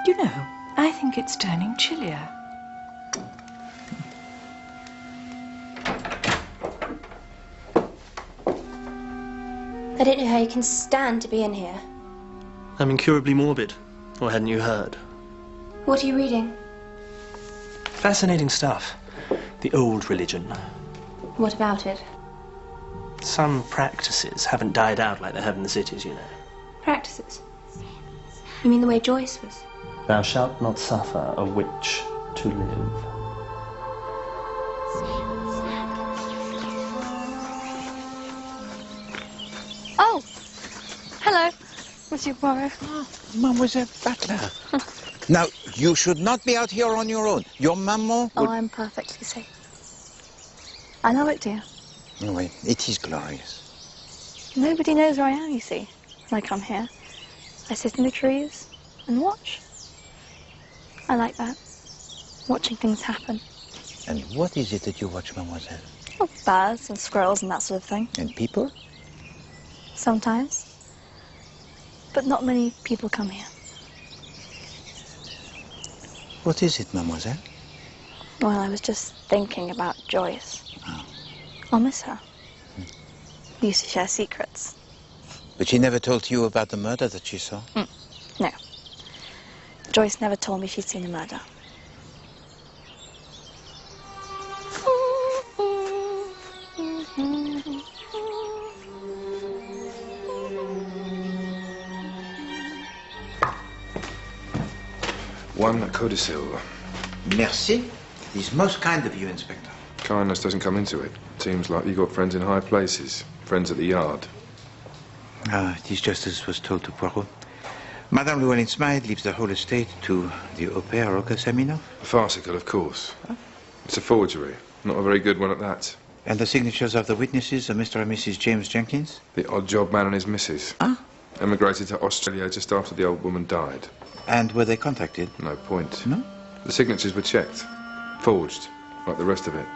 You know, I think it's turning chillier. I don't know how you can stand to be in here. I'm incurably morbid. Or hadn't you heard? What are you reading? Fascinating stuff. The old religion. What about it? Some practices haven't died out like they have in the cities, you know. Practices? You mean the way Joyce was? Thou shalt not suffer a witch to live. Oh! Hello, Monsieur Poirot. Mademoiselle Butler. Now, you should not be out here on your own. Your maman Oh, would... I'm perfectly safe. I know it, dear. Anyway, it is glorious. Nobody knows where I am, you see. When I come here, I sit in the trees and watch. I like that. Watching things happen. And what is it that you watch, mademoiselle? Oh, birds and squirrels and that sort of thing. And people? Sometimes. But not many people come here. What is it, mademoiselle? Well, I was just thinking about Joyce. I'll miss her. We used to share secrets. But she never told you about the murder that she saw? No. Joyce never told me she'd seen a murder. One codicil. Merci. It is most kind of you, Inspector. Kindness doesn't come into it. Seems like you got friends in high places. Friends at the yard. Ah, it is just as was told to Poirot. Madame Llewellyn-Smythe leaves the whole estate to the au pair Rocasaminov. Farcical, of course. It's a forgery. Not a very good one at that. And the signatures of the witnesses are Mr. and Mrs. James Jenkins? The odd job man and his missus. Emigrated to Australia just after the old woman died. And were they contacted? No point. No? The signatures were checked. Forged, like the rest of it.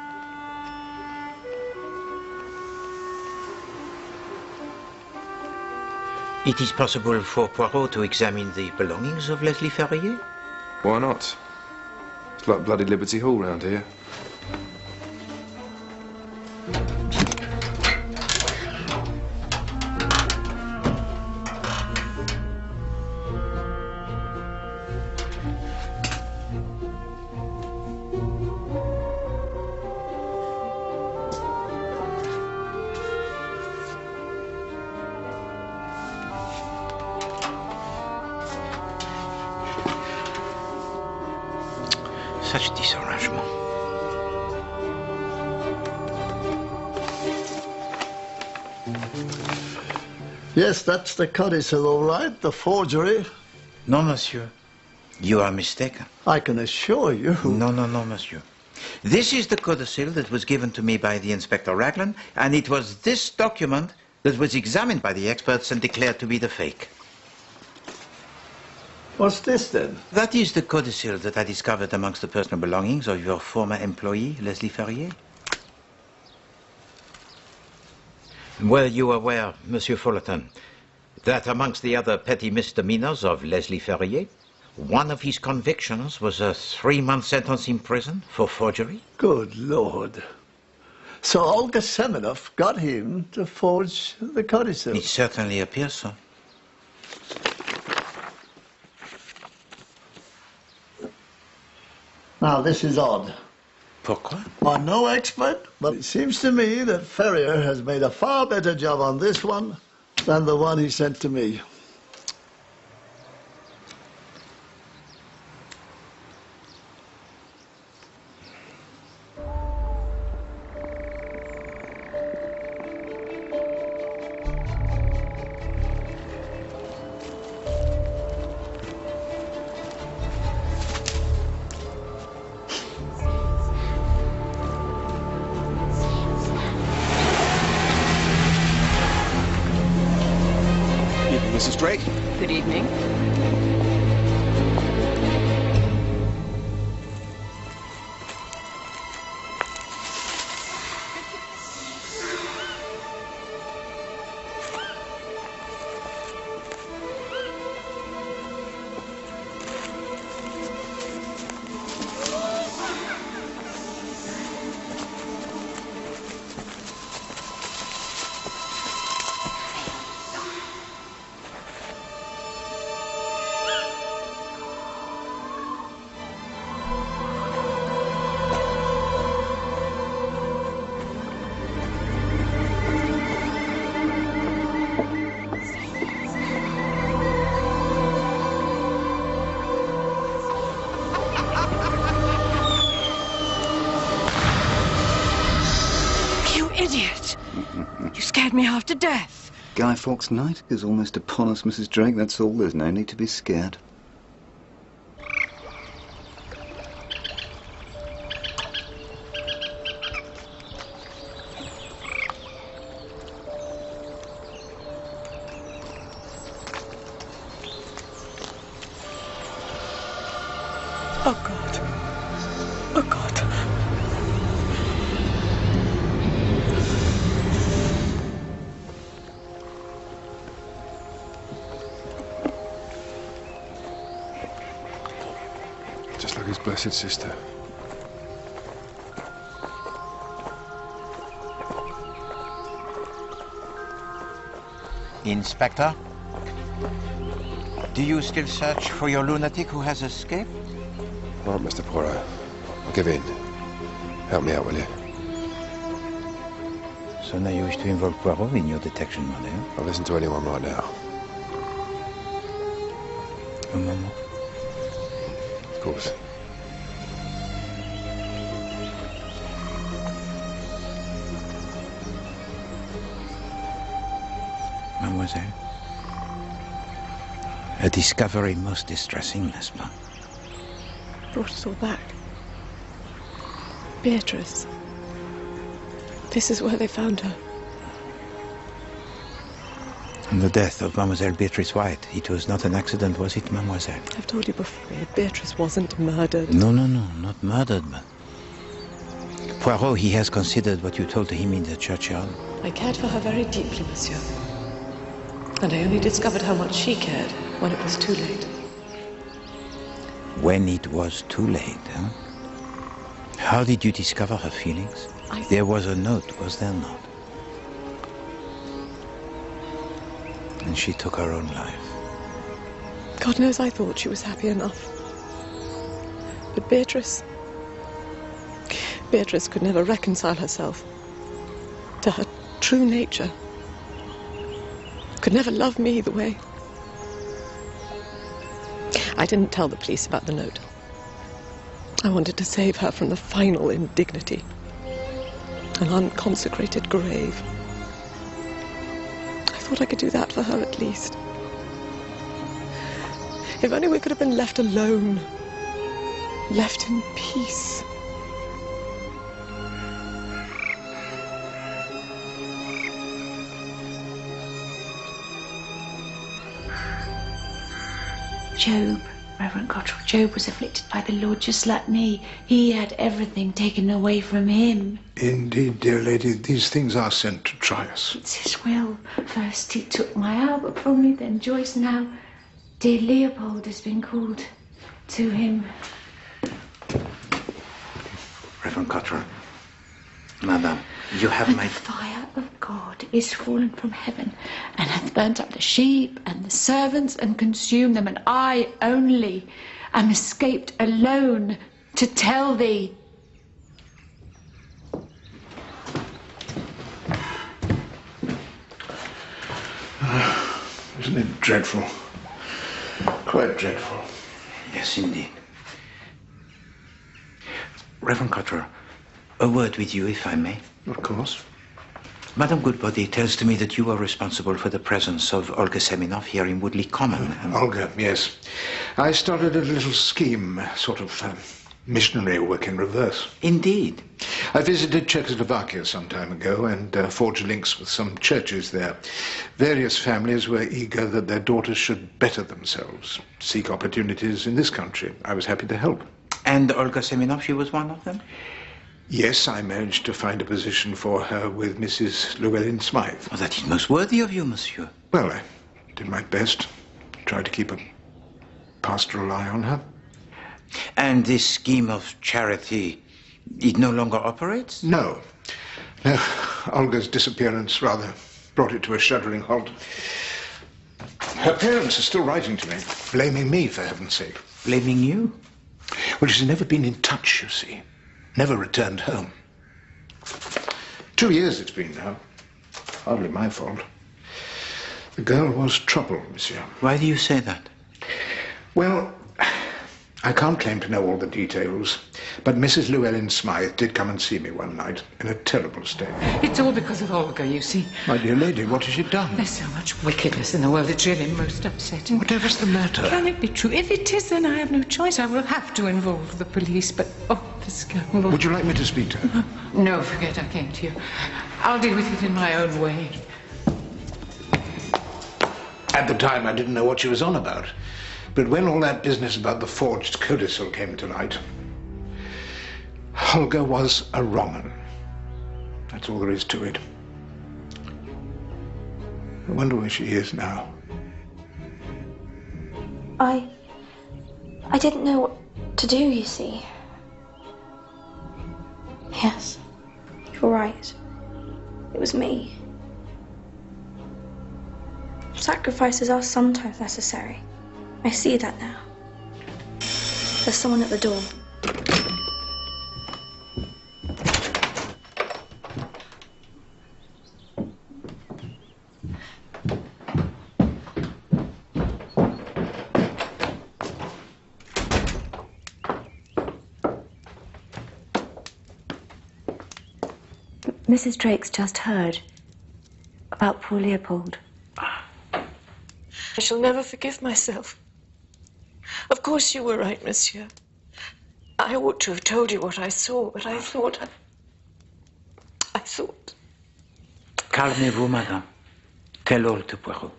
It is possible for Poirot to examine the belongings of Leslie Ferrier? Why not? It's like bloody Liberty Hall round here. Such disarrangement. Yes, that's the codicil, all right, the forgery. No, monsieur. You are mistaken. I can assure you. No, monsieur. This is the codicil that was given to me by the Inspector Raglan, and it was this document that was examined by the experts and declared to be the fake. What's this, then? That is the codicil that I discovered amongst the personal belongings of your former employee, Leslie Ferrier. Were you aware, Monsieur Fullerton, that amongst the other petty misdemeanors of Leslie Ferrier, one of his convictions was a 3-month sentence in prison for forgery? Good Lord. So Olga Semenov got him to forge the codicil? It certainly appears so. Now, this is odd. Pourquoi? I'm no expert, but it seems to me that Ferrier has made a far better job on this one than the one he sent to me. Mrs. Drake? Good evening. Idiot! You scared me half to death. Guy Fawkes' night is almost upon us, Mrs. Drake. That's all. There's no need to be scared. Oh, God. Oh, God. Just like his blessed sister. Inspector? Do you still search for your lunatic who has escaped? All right, Mr. Poirot. I'll give in. Help me out, will you? So now you wish to involve Poirot in your detection, madame? I'll listen to anyone right now. A moment. Of course. Mademoiselle, a discovery most distressing, n'est-ce pas? Brought us all back. Beatrice. This is where they found her. And the death of Mademoiselle Beatrice White. It was not an accident, was it, mademoiselle? I've told you before, Beatrice wasn't murdered. No, not murdered, but... Poirot, he has considered what you told him in the churchyard. I cared for her very deeply, monsieur. And I only discovered how much she cared when it was too late. When it was too late, huh? How did you discover her feelings? There was a note, was there not? And she took her own life. God knows I thought she was happy enough. But Beatrice could never reconcile herself to her true nature. Could never love me the way. I didn't tell the police about the note. I wanted to save her from the final indignity. An unconsecrated grave. I thought I could do that for her at least. If only we could have been left alone. Left in peace. Job, Reverend Cottrell, Job was afflicted by the Lord just like me. He had everything taken away from him. Indeed, dear lady, these things are sent to try us. It's his will. First he took my Albert from me, then Joyce, now dear Leopold has been called to him. Reverend Cottrell, Madame, you have my... The fire of God is fallen from heaven and hath burnt up the sheep and the servants and consumed them, and I only am escaped alone to tell thee. Isn't it dreadful? Quite dreadful. Yes, indeed. Reverend Cottrell, a word with you, if I may. Of course. Madame Goodbody tells me that you are responsible for the presence of Olga Semenov here in Woodley Common. Olga, yes. I started a little scheme, sort of missionary work in reverse. Indeed. I visited Czechoslovakia some time ago and forged links with some churches there. Various families were eager that their daughters should better themselves, seek opportunities in this country. I was happy to help. And Olga Semenov, she was one of them? Yes, I managed to find a position for her with Mrs. Llewellyn Smythe. Oh, that is most worthy of you, monsieur. Well, I did my best. Tried to keep a pastoral eye on her. And this scheme of charity, it no longer operates? No. No, Olga's disappearance rather brought it to a shuddering halt. Her parents are still writing to me, blaming me, for heaven's sake. Blaming you? Well, she's never been in touch, you see. Never returned home. 2 years it's been now. Hardly my fault. The girl was trouble, monsieur. Why do you say that? Well, I can't claim to know all the details, but Mrs. Llewellyn Smythe did come and see me one night in a terrible state. It's all because of Olga, you see. My dear lady, what has she done? There's so much wickedness in the world, it's really most upsetting. Whatever's the matter? Can it be true? If it is, then I have no choice. I will have to involve the police, but, oh, the scandal. Would you like me to speak to her? No, forget I came to you. I'll deal with it in my own way. At the time, I didn't know what she was on about. But when all that business about the forged codicil came to light, Olga was a wrong 'un. That's all there is to it. I wonder where she is now. I didn't know what to do, you see. Yes, you're right. It was me. Sacrifices are sometimes necessary. I see that now. There's someone at the door. Mrs. Drake's just heard about poor Leopold. I shall never forgive myself. Of course you were right, monsieur. I ought to have told you what I saw, but I thought... Calmez-vous, madame. Tell all to Poirot.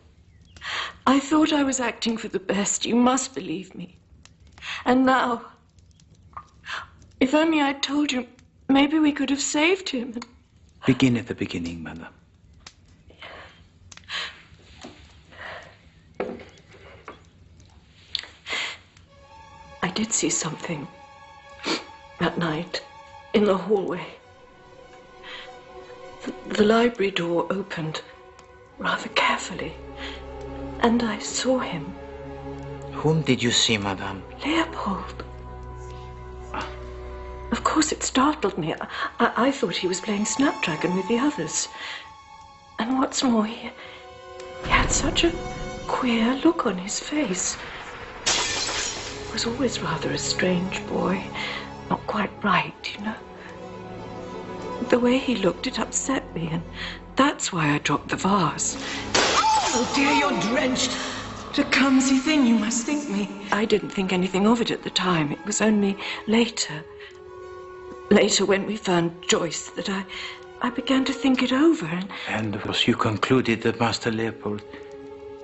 I thought I was acting for the best. You must believe me. And now... If only I'd told you, maybe we could have saved him. Begin at the beginning, madame. I did see something that night in the hallway. The library door opened rather carefully, and I saw him. Whom did you see, madame? Leopold. Of course, it startled me. I thought he was playing Snapdragon with the others. And what's more, he had such a queer look on his face. Was always rather a strange boy, not quite right, you know. The way he looked, it upset me, and that's why I dropped the vase. Oh, dear, you're drenched. The clumsy thing, you must think me. I didn't think anything of it at the time. It was only later when we found Joyce, that I began to think it over, And of course you concluded that Master Leopold,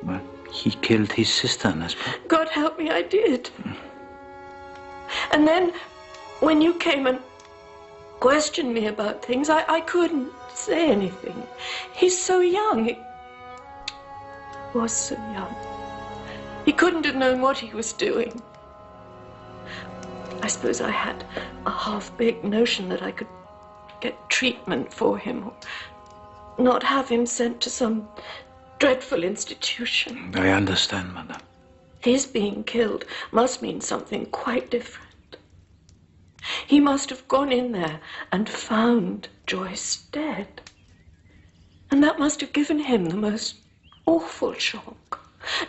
well, he killed his sister, n'est-ce pas? God help me, I did. And then, when you came and questioned me about things, I couldn't say anything. He's so young. He was so young. He couldn't have known what he was doing. I suppose I had a half-baked notion that I could get treatment for him, or not have him sent to some dreadful institution. I understand, madame. His being killed must mean something quite different. He must have gone in there and found Joyce dead. And that must have given him the most awful shock.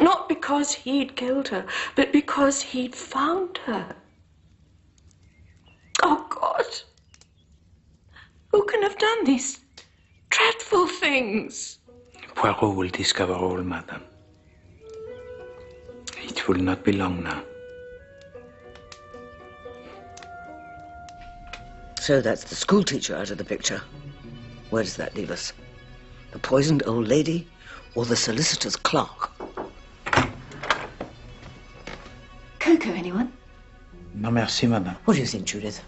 Not because he'd killed her, but because he'd found her. Oh, God. Who can have done these dreadful things? Poirot will discover all, madame. It will not be long now. So that's the schoolteacher out of the picture. Where does that leave us? The poisoned old lady or the solicitor's clerk? Cocoa, anyone? No, merci, madame. What do you think, Judith?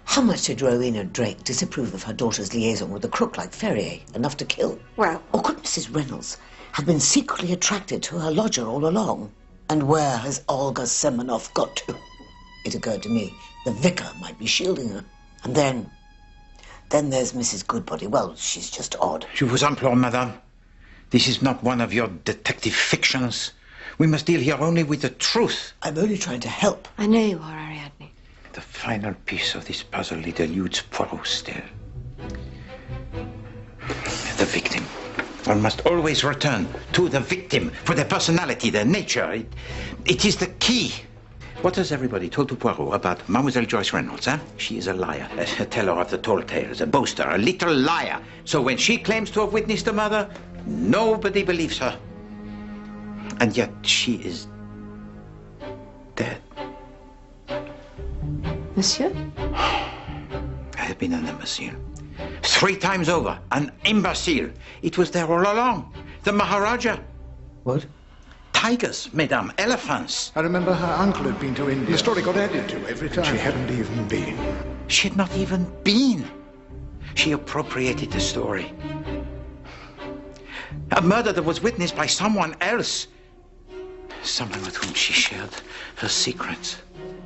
How much did Rowena Drake disapprove of her daughter's liaison with a crook like Ferrier? Enough to kill? Well... Or could Mrs. Reynolds have been secretly attracted to her lodger all along? And where has Olga Semenov got to? It occurred to me the vicar might be shielding her. And then there's Mrs. Goodbody. Well, she's just odd. Je vous implore, madame. This is not one of your detective fictions. We must deal here only with the truth. I'm only trying to help. I know you are, Ariadne. The final piece of this puzzle eludes Poirot still. The victim. One must always return to the victim for their personality, their nature. It is the key. What has everybody told to Poirot about Mademoiselle Joyce Reynolds, huh? She is a liar, a teller of the tall tales, a boaster, a little liar. So when she claims to have witnessed the murder, nobody believes her. And yet she is dead. Monsieur? I have been an imbecile. 3 times over, an imbecile. It was there all along. The Maharaja. What? Tigers, mesdames, elephants. I remember her uncle had been to India. The story got added to every time. She hadn't even been. She had not even been. She appropriated the story. A murder that was witnessed by someone else. Someone with whom she shared her secrets.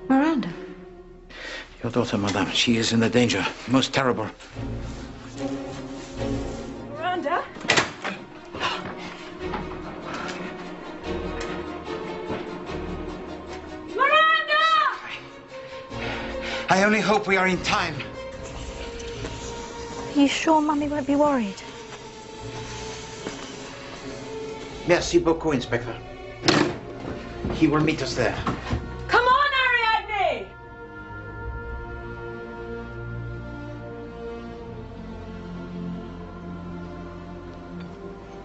Miranda? Your daughter, madame, she is in the danger. Most terrible. Miranda? I only hope we are in time. Are you sure Mummy won't be worried? Merci beaucoup, Inspector. He will meet us there. Come on, Ariadne!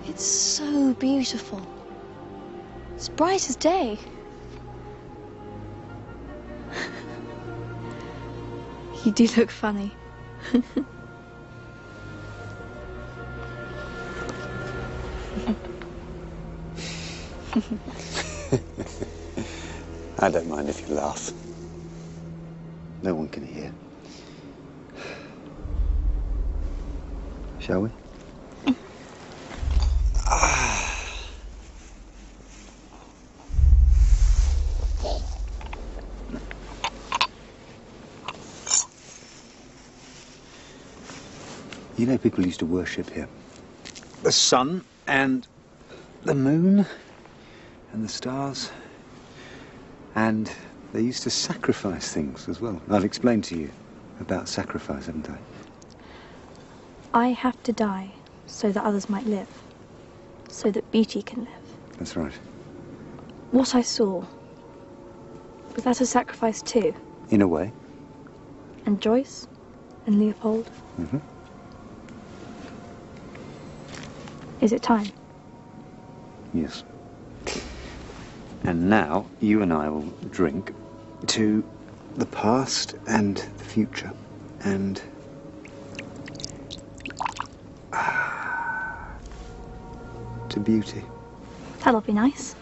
It's so beautiful. It's bright as day. You do look funny. I don't mind if you laugh. No one can hear. Shall we? You know, people used to worship here. The sun and the moon and the stars. And they used to sacrifice things as well. I've explained to you about sacrifice, haven't I? I have to die so that others might live. So that beauty can live. That's right. What I saw, was that a sacrifice too? In a way. And Joyce? And Leopold? Mm-hmm. Is it time? Yes. And now you and I will drink to the past and the future and to beauty. That'll be nice.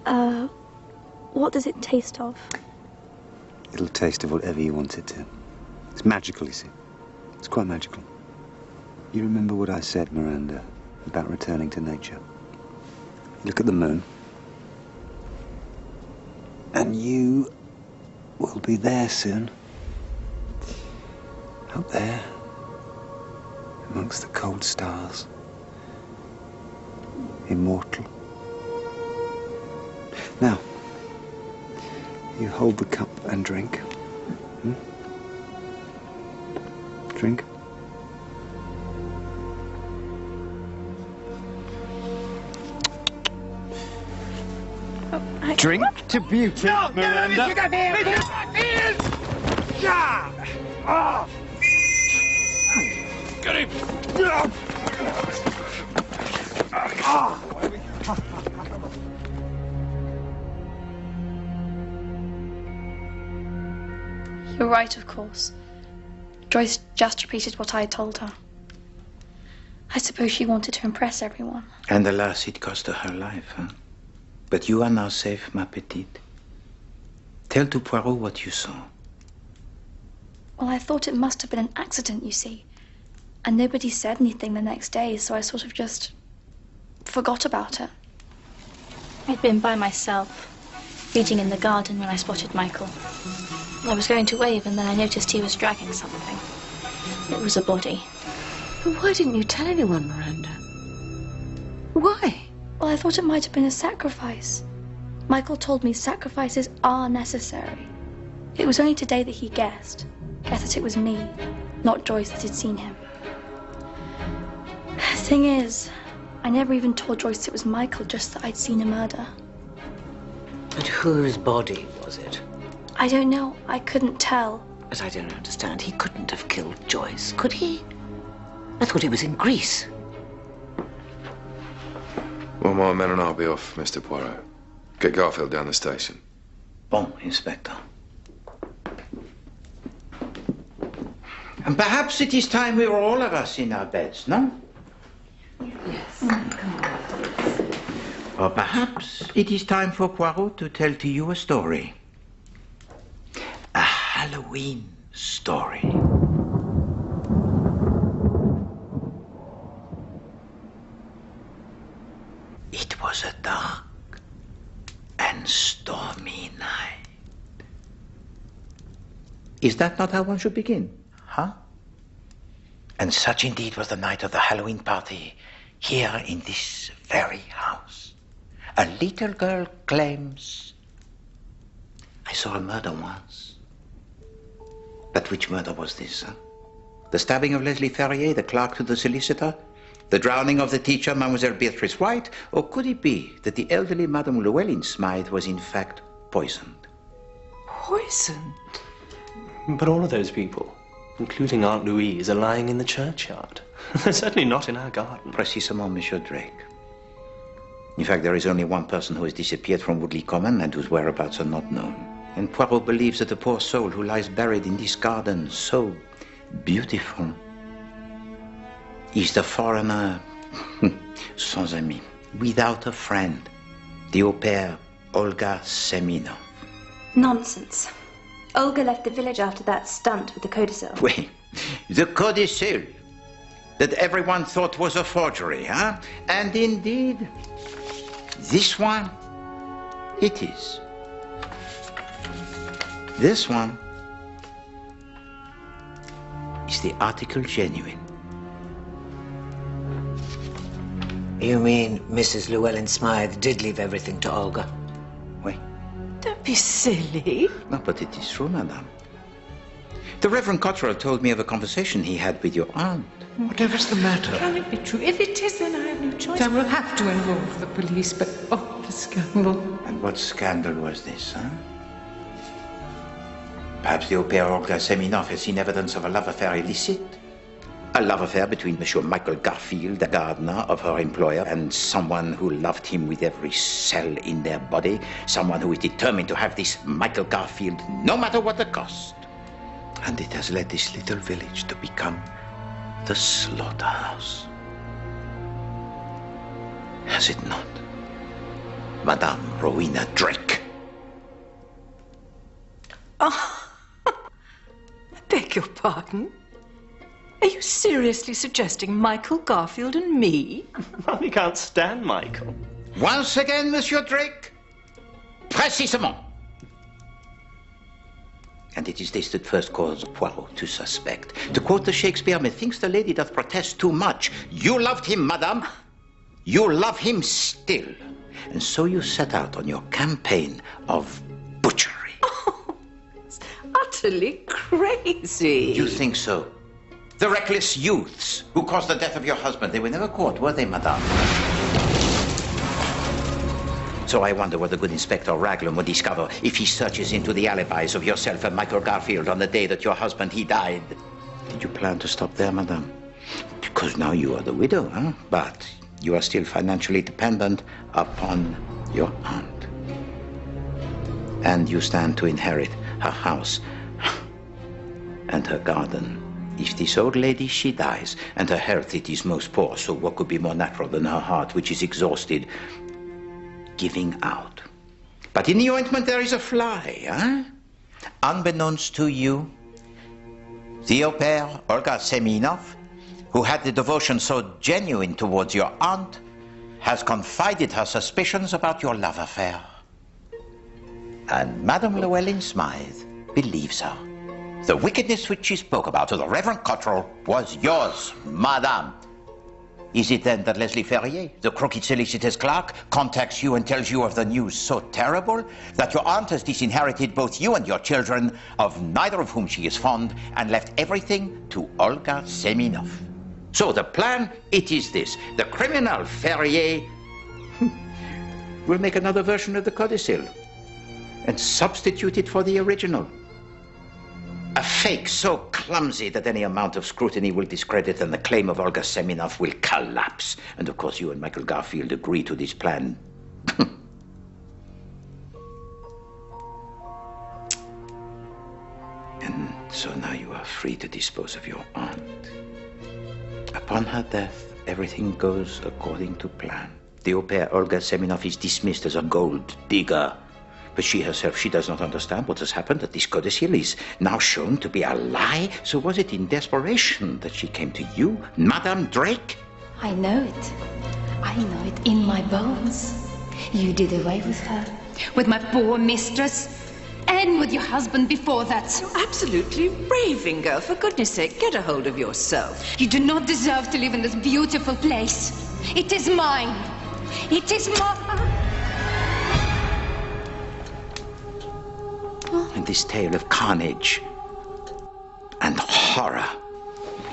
What does it taste of? It'll taste of whatever you want it to. It's magical, you see. It's quite magical. You remember what I said, Miranda, about returning to nature? Look at the moon. And you will be there soon. Up there, amongst the cold stars. Immortal. Now, you hold the cup and drink. Hmm? Drink. Drink to beauty, Miranda. Get him! You're right, of course. Joyce just repeated what I told her. I suppose she wanted to impress everyone. And alas, it cost her her life, huh? But you are now safe, ma petite. Tell to Poirot what you saw. Well, I thought it must have been an accident, you see. And nobody said anything the next day, so I sort of just forgot about it. I'd been by myself, reading in the garden when I spotted Michael. I was going to wave, and then I noticed he was dragging something. It was a body. But why didn't you tell anyone, Miranda? Why? Well, I thought it might have been a sacrifice. Michael told me sacrifices are necessary. It was only today that he guessed that it was me, not Joyce, that had seen him. Thing is, I never even told Joyce it was Michael, just that I'd seen a murder. But whose body was it? I don't know. I couldn't tell. But I don't understand. He couldn't have killed Joyce, could he? I thought he was in Greece. Well, my men and I'll be off, Mr. Poirot. Get Garfield down the station. Bon, Inspector. And perhaps it is time we were all of us in our beds, no? Yes. Or perhaps it is time for Poirot to tell to you a story. A Halloween story. It was a dark and stormy night. Is that not how one should begin? Huh? And such indeed was the night of the Halloween party here in this very house. A little girl claims, I saw a murder once. But which murder was this, huh? The stabbing of Leslie Ferrier, the clerk to the solicitor? The drowning of the teacher, Mademoiselle Beatrice White? Or could it be that the elderly Madame Llewellyn Smythe was in fact poisoned? Poisoned? But all of those people, including Aunt Louise, are lying in the churchyard. They're certainly not in our garden. Précisément, Monsieur Drake. In fact, there is only one person who has disappeared from Woodley Common and whose whereabouts are not known. And Poirot believes that the poor soul who lies buried in this garden, so beautiful, is the foreigner sans ami, without a friend, the au pair Olga Seminov. Nonsense. Olga left the village after that stunt with the codicil. Wait, the codicil that everyone thought was a forgery, huh? And indeed, this one, it is. This one is the article genuine. You mean Mrs. Llewellyn Smythe did leave everything to Olga? Oui. Don't be silly. No, but it is true, madame. The Reverend Cotterell told me of a conversation he had with your aunt. Whatever's the matter? Can it be true? If it is, then I have no choice. I will have to involve the police, but oh, the scandal. And what scandal was this, huh? Perhaps the au pair Olga Seminov has seen evidence of a love affair illicit? A love affair between Monsieur Michael Garfield, the gardener of her employer, and someone who loved him with every cell in their body, someone who is determined to have this Michael Garfield no matter what the cost. And it has led this little village to become the slaughterhouse. Has it not, Madame Rowena Drake? Oh, I beg your pardon? Are you seriously suggesting Michael Garfield and me? We can't stand Michael. Once again, Monsieur Drake? Précisément. And it is this that first caused Poirot to suspect. To quote the Shakespeare, methinks the lady doth protest too much. You loved him, madame. You love him still. And so you set out on your campaign of butchery. Oh, it's utterly crazy. You think so? The reckless youths who caused the death of your husband, they were never caught, were they, madame? So I wonder what the good Inspector Raglan would discover if he searches into the alibis of yourself and Michael Garfield on the day that your husband, he died. Did you plan to stop there, madame? Because now you are the widow, huh? But you are still financially dependent upon your aunt. And you stand to inherit her house and her garden. If this old lady, she dies, and her health, it is most poor, so what could be more natural than her heart, which is exhausted, giving out? But in the ointment there is a fly, huh? Unbeknownst to you, the au pair, Olga Semenov, who had the devotion so genuine towards your aunt, has confided her suspicions about your love affair. And Madame Llewellyn-Smythe believes her. The wickedness which she spoke about to the Reverend Cottrell was yours, madame. Is it then that Leslie Ferrier, the crooked solicitor's clerk, contacts you and tells you of the news so terrible that your aunt has disinherited both you and your children, of neither of whom she is fond, and left everything to Olga Semenov? So the plan, it is this. The criminal Ferrier will make another version of the codicil and substitute it for the original. A fake so clumsy that any amount of scrutiny will discredit, and the claim of Olga Semenov will collapse. And of course you and Michael Garfield agree to this plan. And so now you are free to dispose of your aunt. Upon her death, everything goes according to plan. The au pair Olga Semenov is dismissed as a gold digger. But she herself, she does not understand what has happened, that this codicil is now shown to be a lie. So was it in desperation that she came to you, Madame Drake? I know it. I know it in my bones. You did away with her. With my poor mistress. And with your husband before that. You're absolutely raving, girl. For goodness sake, get a hold of yourself. You do not deserve to live in this beautiful place. It is mine. It is mine. And this tale of carnage and horror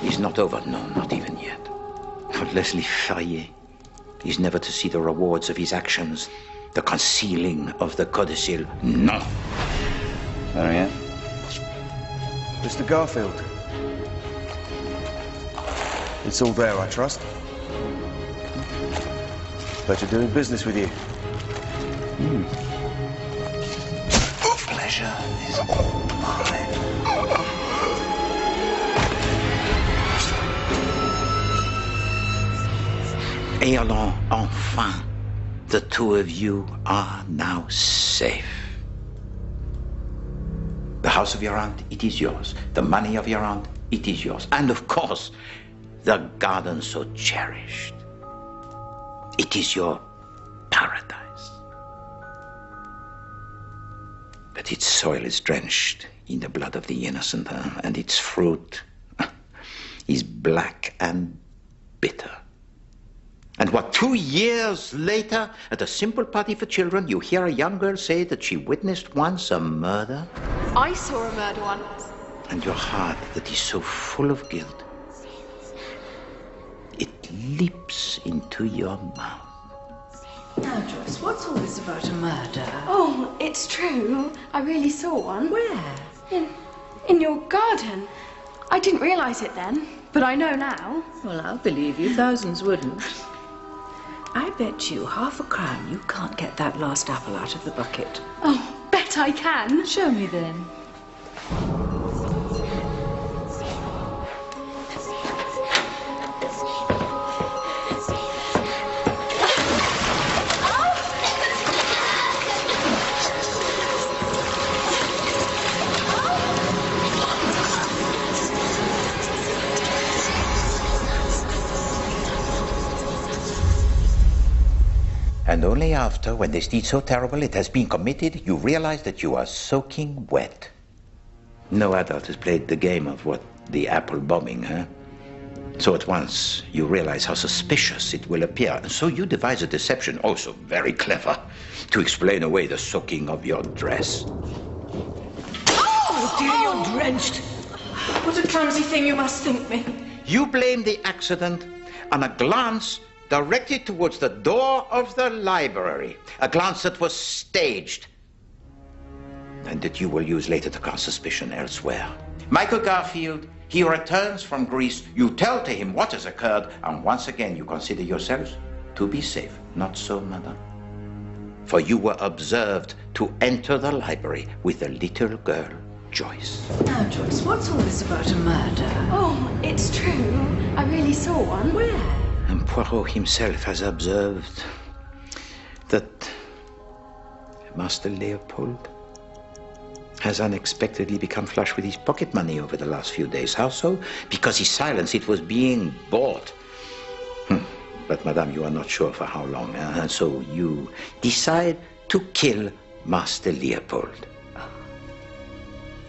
is not over. No, not even yet. But Leslie Ferrier is never to see the rewards of his actions, the concealing of the codicil. No. Marianne? Mr. Garfield. It's all there, I trust. Pleasure doing business with you. Pleasure is all mine. Et alors, enfin, the two of you are now safe. The house of your aunt, it is yours. The money of your aunt, it is yours. And of course, the garden so cherished. It is your paradise. But its soil is drenched in the blood of the innocent, and its fruit is black and bitter. And what, 2 years later, at a simple party for children, you hear a young girl say that she witnessed once a murder? I saw a murder once. And your heart, that is so full of guilt, it leaps into your mouth. Now, Joyce, what's all this about a murder? Oh, it's true. I really saw one. Where? In your garden. I didn't realise it then, but I know now. Well, I'll believe you. Thousands wouldn't. I bet you £50 you can't get that last apple out of the bucket. Oh, bet I can. Show me then. And only after, when this deed so terrible it has been committed, you realize that you are soaking wet. No adult has played the game of what, the apple bombing, huh? So at once you realize how suspicious it will appear. And so you devise a deception, also very clever, to explain away the soaking of your dress. Oh, dear, you're drenched. What a clumsy thing you must think me. You blame the accident on a glance directed towards the door of the library. A glance that was staged, and that you will use later to cast suspicion elsewhere. Michael Garfield, he returns from Greece. You tell to him what has occurred, and once again you consider yourselves to be safe. Not so, madame. For you were observed to enter the library with the little girl, Joyce. Now, Joyce, what's all this about a murder? Oh, it's true. I really saw one. Where? And Poirot himself has observed that Master Leopold has unexpectedly become flush with his pocket money over the last few days. How so? Because his silence, it was being bought. But, madame, you are not sure for how long. So you decide to kill Master Leopold.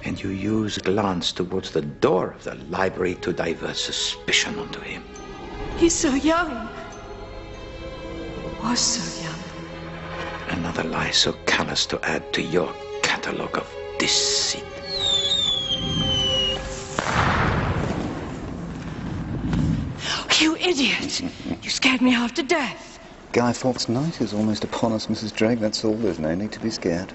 And you use a glance towards the door of the library to divert suspicion onto him. He's so young. Was so young. Another lie so callous to add to your catalogue of deceit. You idiot! You scared me half to death. Guy Fawkes' night is almost upon us, Mrs. Drake. That's all. There's no need to be scared.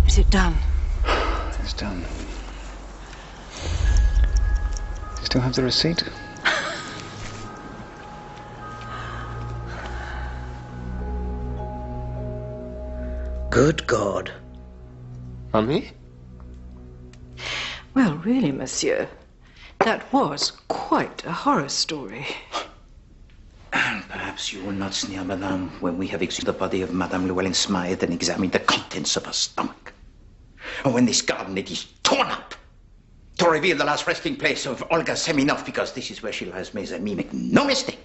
Is it done? It's done. Do you still have the receipt? Good God. Mummy? Well, really, monsieur, that was quite a horror story. Perhaps you will not sneer, madame, when we have exhumed the body of Madame Llewellyn Smythe and examined the contents of her stomach. And when this garden it is torn up to reveal the last resting place of Olga Semenov, because this is where she lies, mes amis, make no mistake.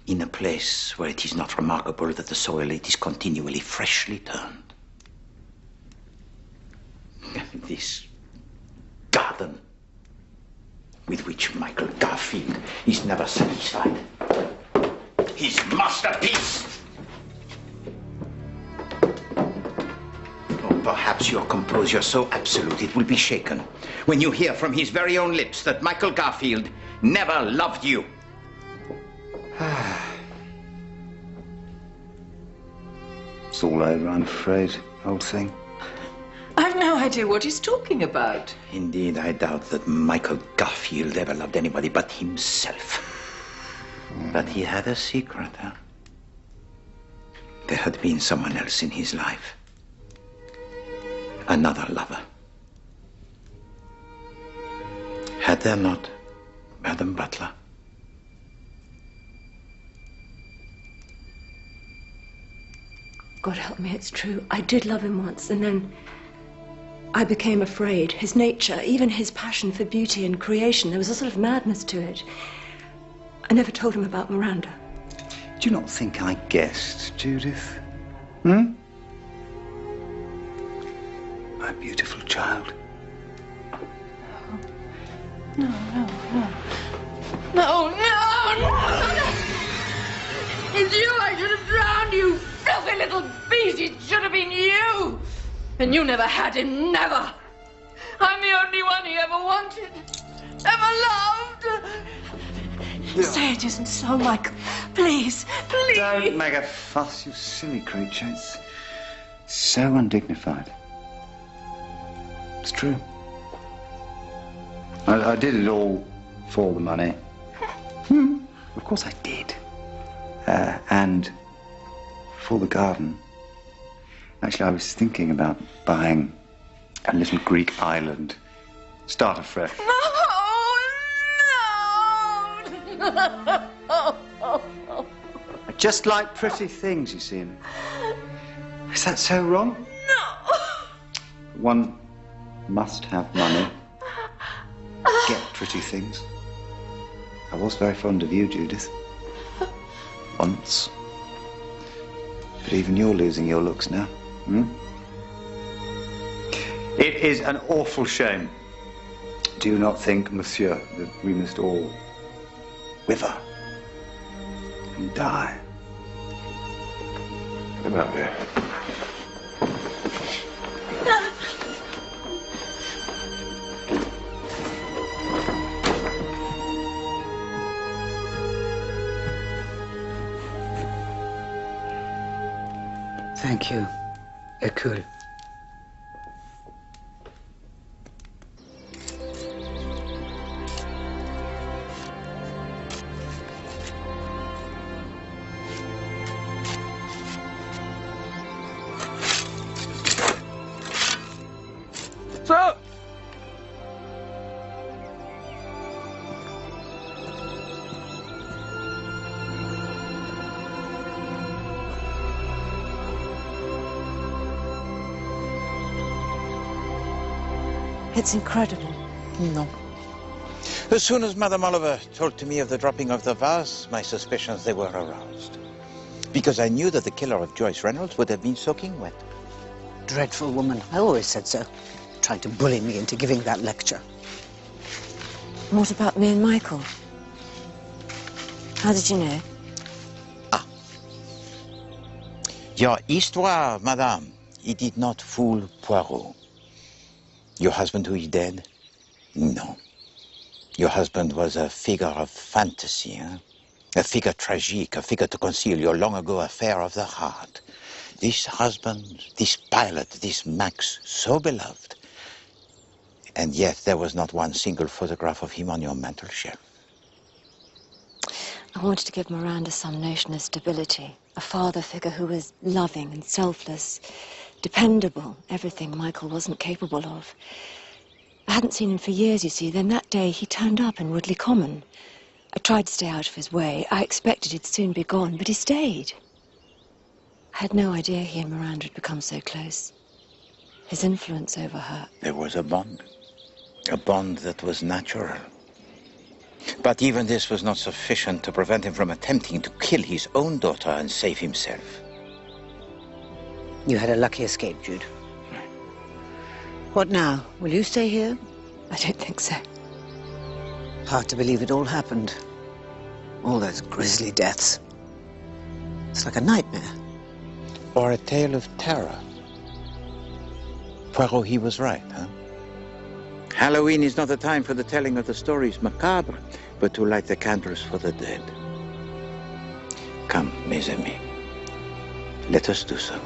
In a place where it is not remarkable that the soil it is continually freshly turned. This garden with which Michael Garfield is never satisfied. His masterpiece! Or perhaps your composure so absolute it will be shaken when you hear from his very own lips that Michael Garfield never loved you. It's all over, I'm afraid, old thing. I've no idea what he's talking about. Indeed, I doubt that Michael Garfield ever loved anybody but himself. But he had a secret, huh? There had been someone else in his life. Another lover. Had there not, Madame Butler? God help me, it's true. I did love him once, and then I became afraid. His nature, even his passion for beauty and creation, there was a sort of madness to it. I never told him about Miranda. Do you not think I guessed, Judith? Hmm? My beautiful child. No, no, no. No, no, no! It's you I should have drowned, you filthy little beast! It should have been you! And you never had him, never! I'm the only one he ever wanted, ever loved! Say it isn't so, Michael. Please, please! Don't make a fuss, you silly creature. It's so undignified. It's true. I did it all for the money. Of course I did. And for the garden. Actually, I was thinking about buying a little Greek island. Start afresh. No! I just like pretty things, you see. Is that so wrong? No! One must have money. Get pretty things. I was very fond of you, Judith. Once. But even you're losing your looks now. Hmm? It is an awful shame. Do you not think, monsieur, that we must all wither and die? Come out there. Thank you, Hercule. Sir! It's incredible. No. As soon as Madame Oliver told to me of the dropping of the vase, my suspicions, they were aroused. Because I knew that the killer of Joyce Reynolds would have been soaking wet. Dreadful woman. I always said so. Tried to bully me into giving that lecture. What about me and Michael? How did you know? Your histoire, madame, it did not fool Poirot. Your husband who is dead? No. Your husband was a figure of fantasy, eh? A figure tragique, a figure to conceal your long-ago affair of the heart. This husband, this pilot, this Max, so beloved. And yet there was not one single photograph of him on your mantel shelf. I wanted to give Miranda some notion of stability. A father figure who was loving and selfless, dependable, everything Michael wasn't capable of. I hadn't seen him for years, you see. Then that day he turned up in Woodley Common. I tried to stay out of his way. I expected he'd soon be gone, but he stayed. I had no idea he and Miranda had become so close. His influence over her. There was a bond that was natural. But even this was not sufficient to prevent him from attempting to kill his own daughter and save himself. You had a lucky escape, Jude. What now? Will you stay here? I don't think so. Hard to believe it all happened. All those grisly deaths. It's like a nightmare. Or a tale of terror. Poirot, he was right, huh? Halloween is not the time for the telling of the stories macabre, but to light the candles for the dead. Come, mes amis. Let us do so.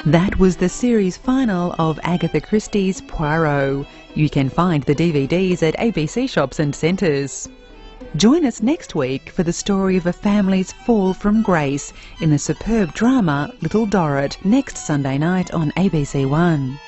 That was the series final of Agatha Christie's Poirot. You can find the DVDs at ABC shops and centres. Join us next week for the story of a family's fall from grace in the superb drama Little Dorrit, next Sunday night on ABC One.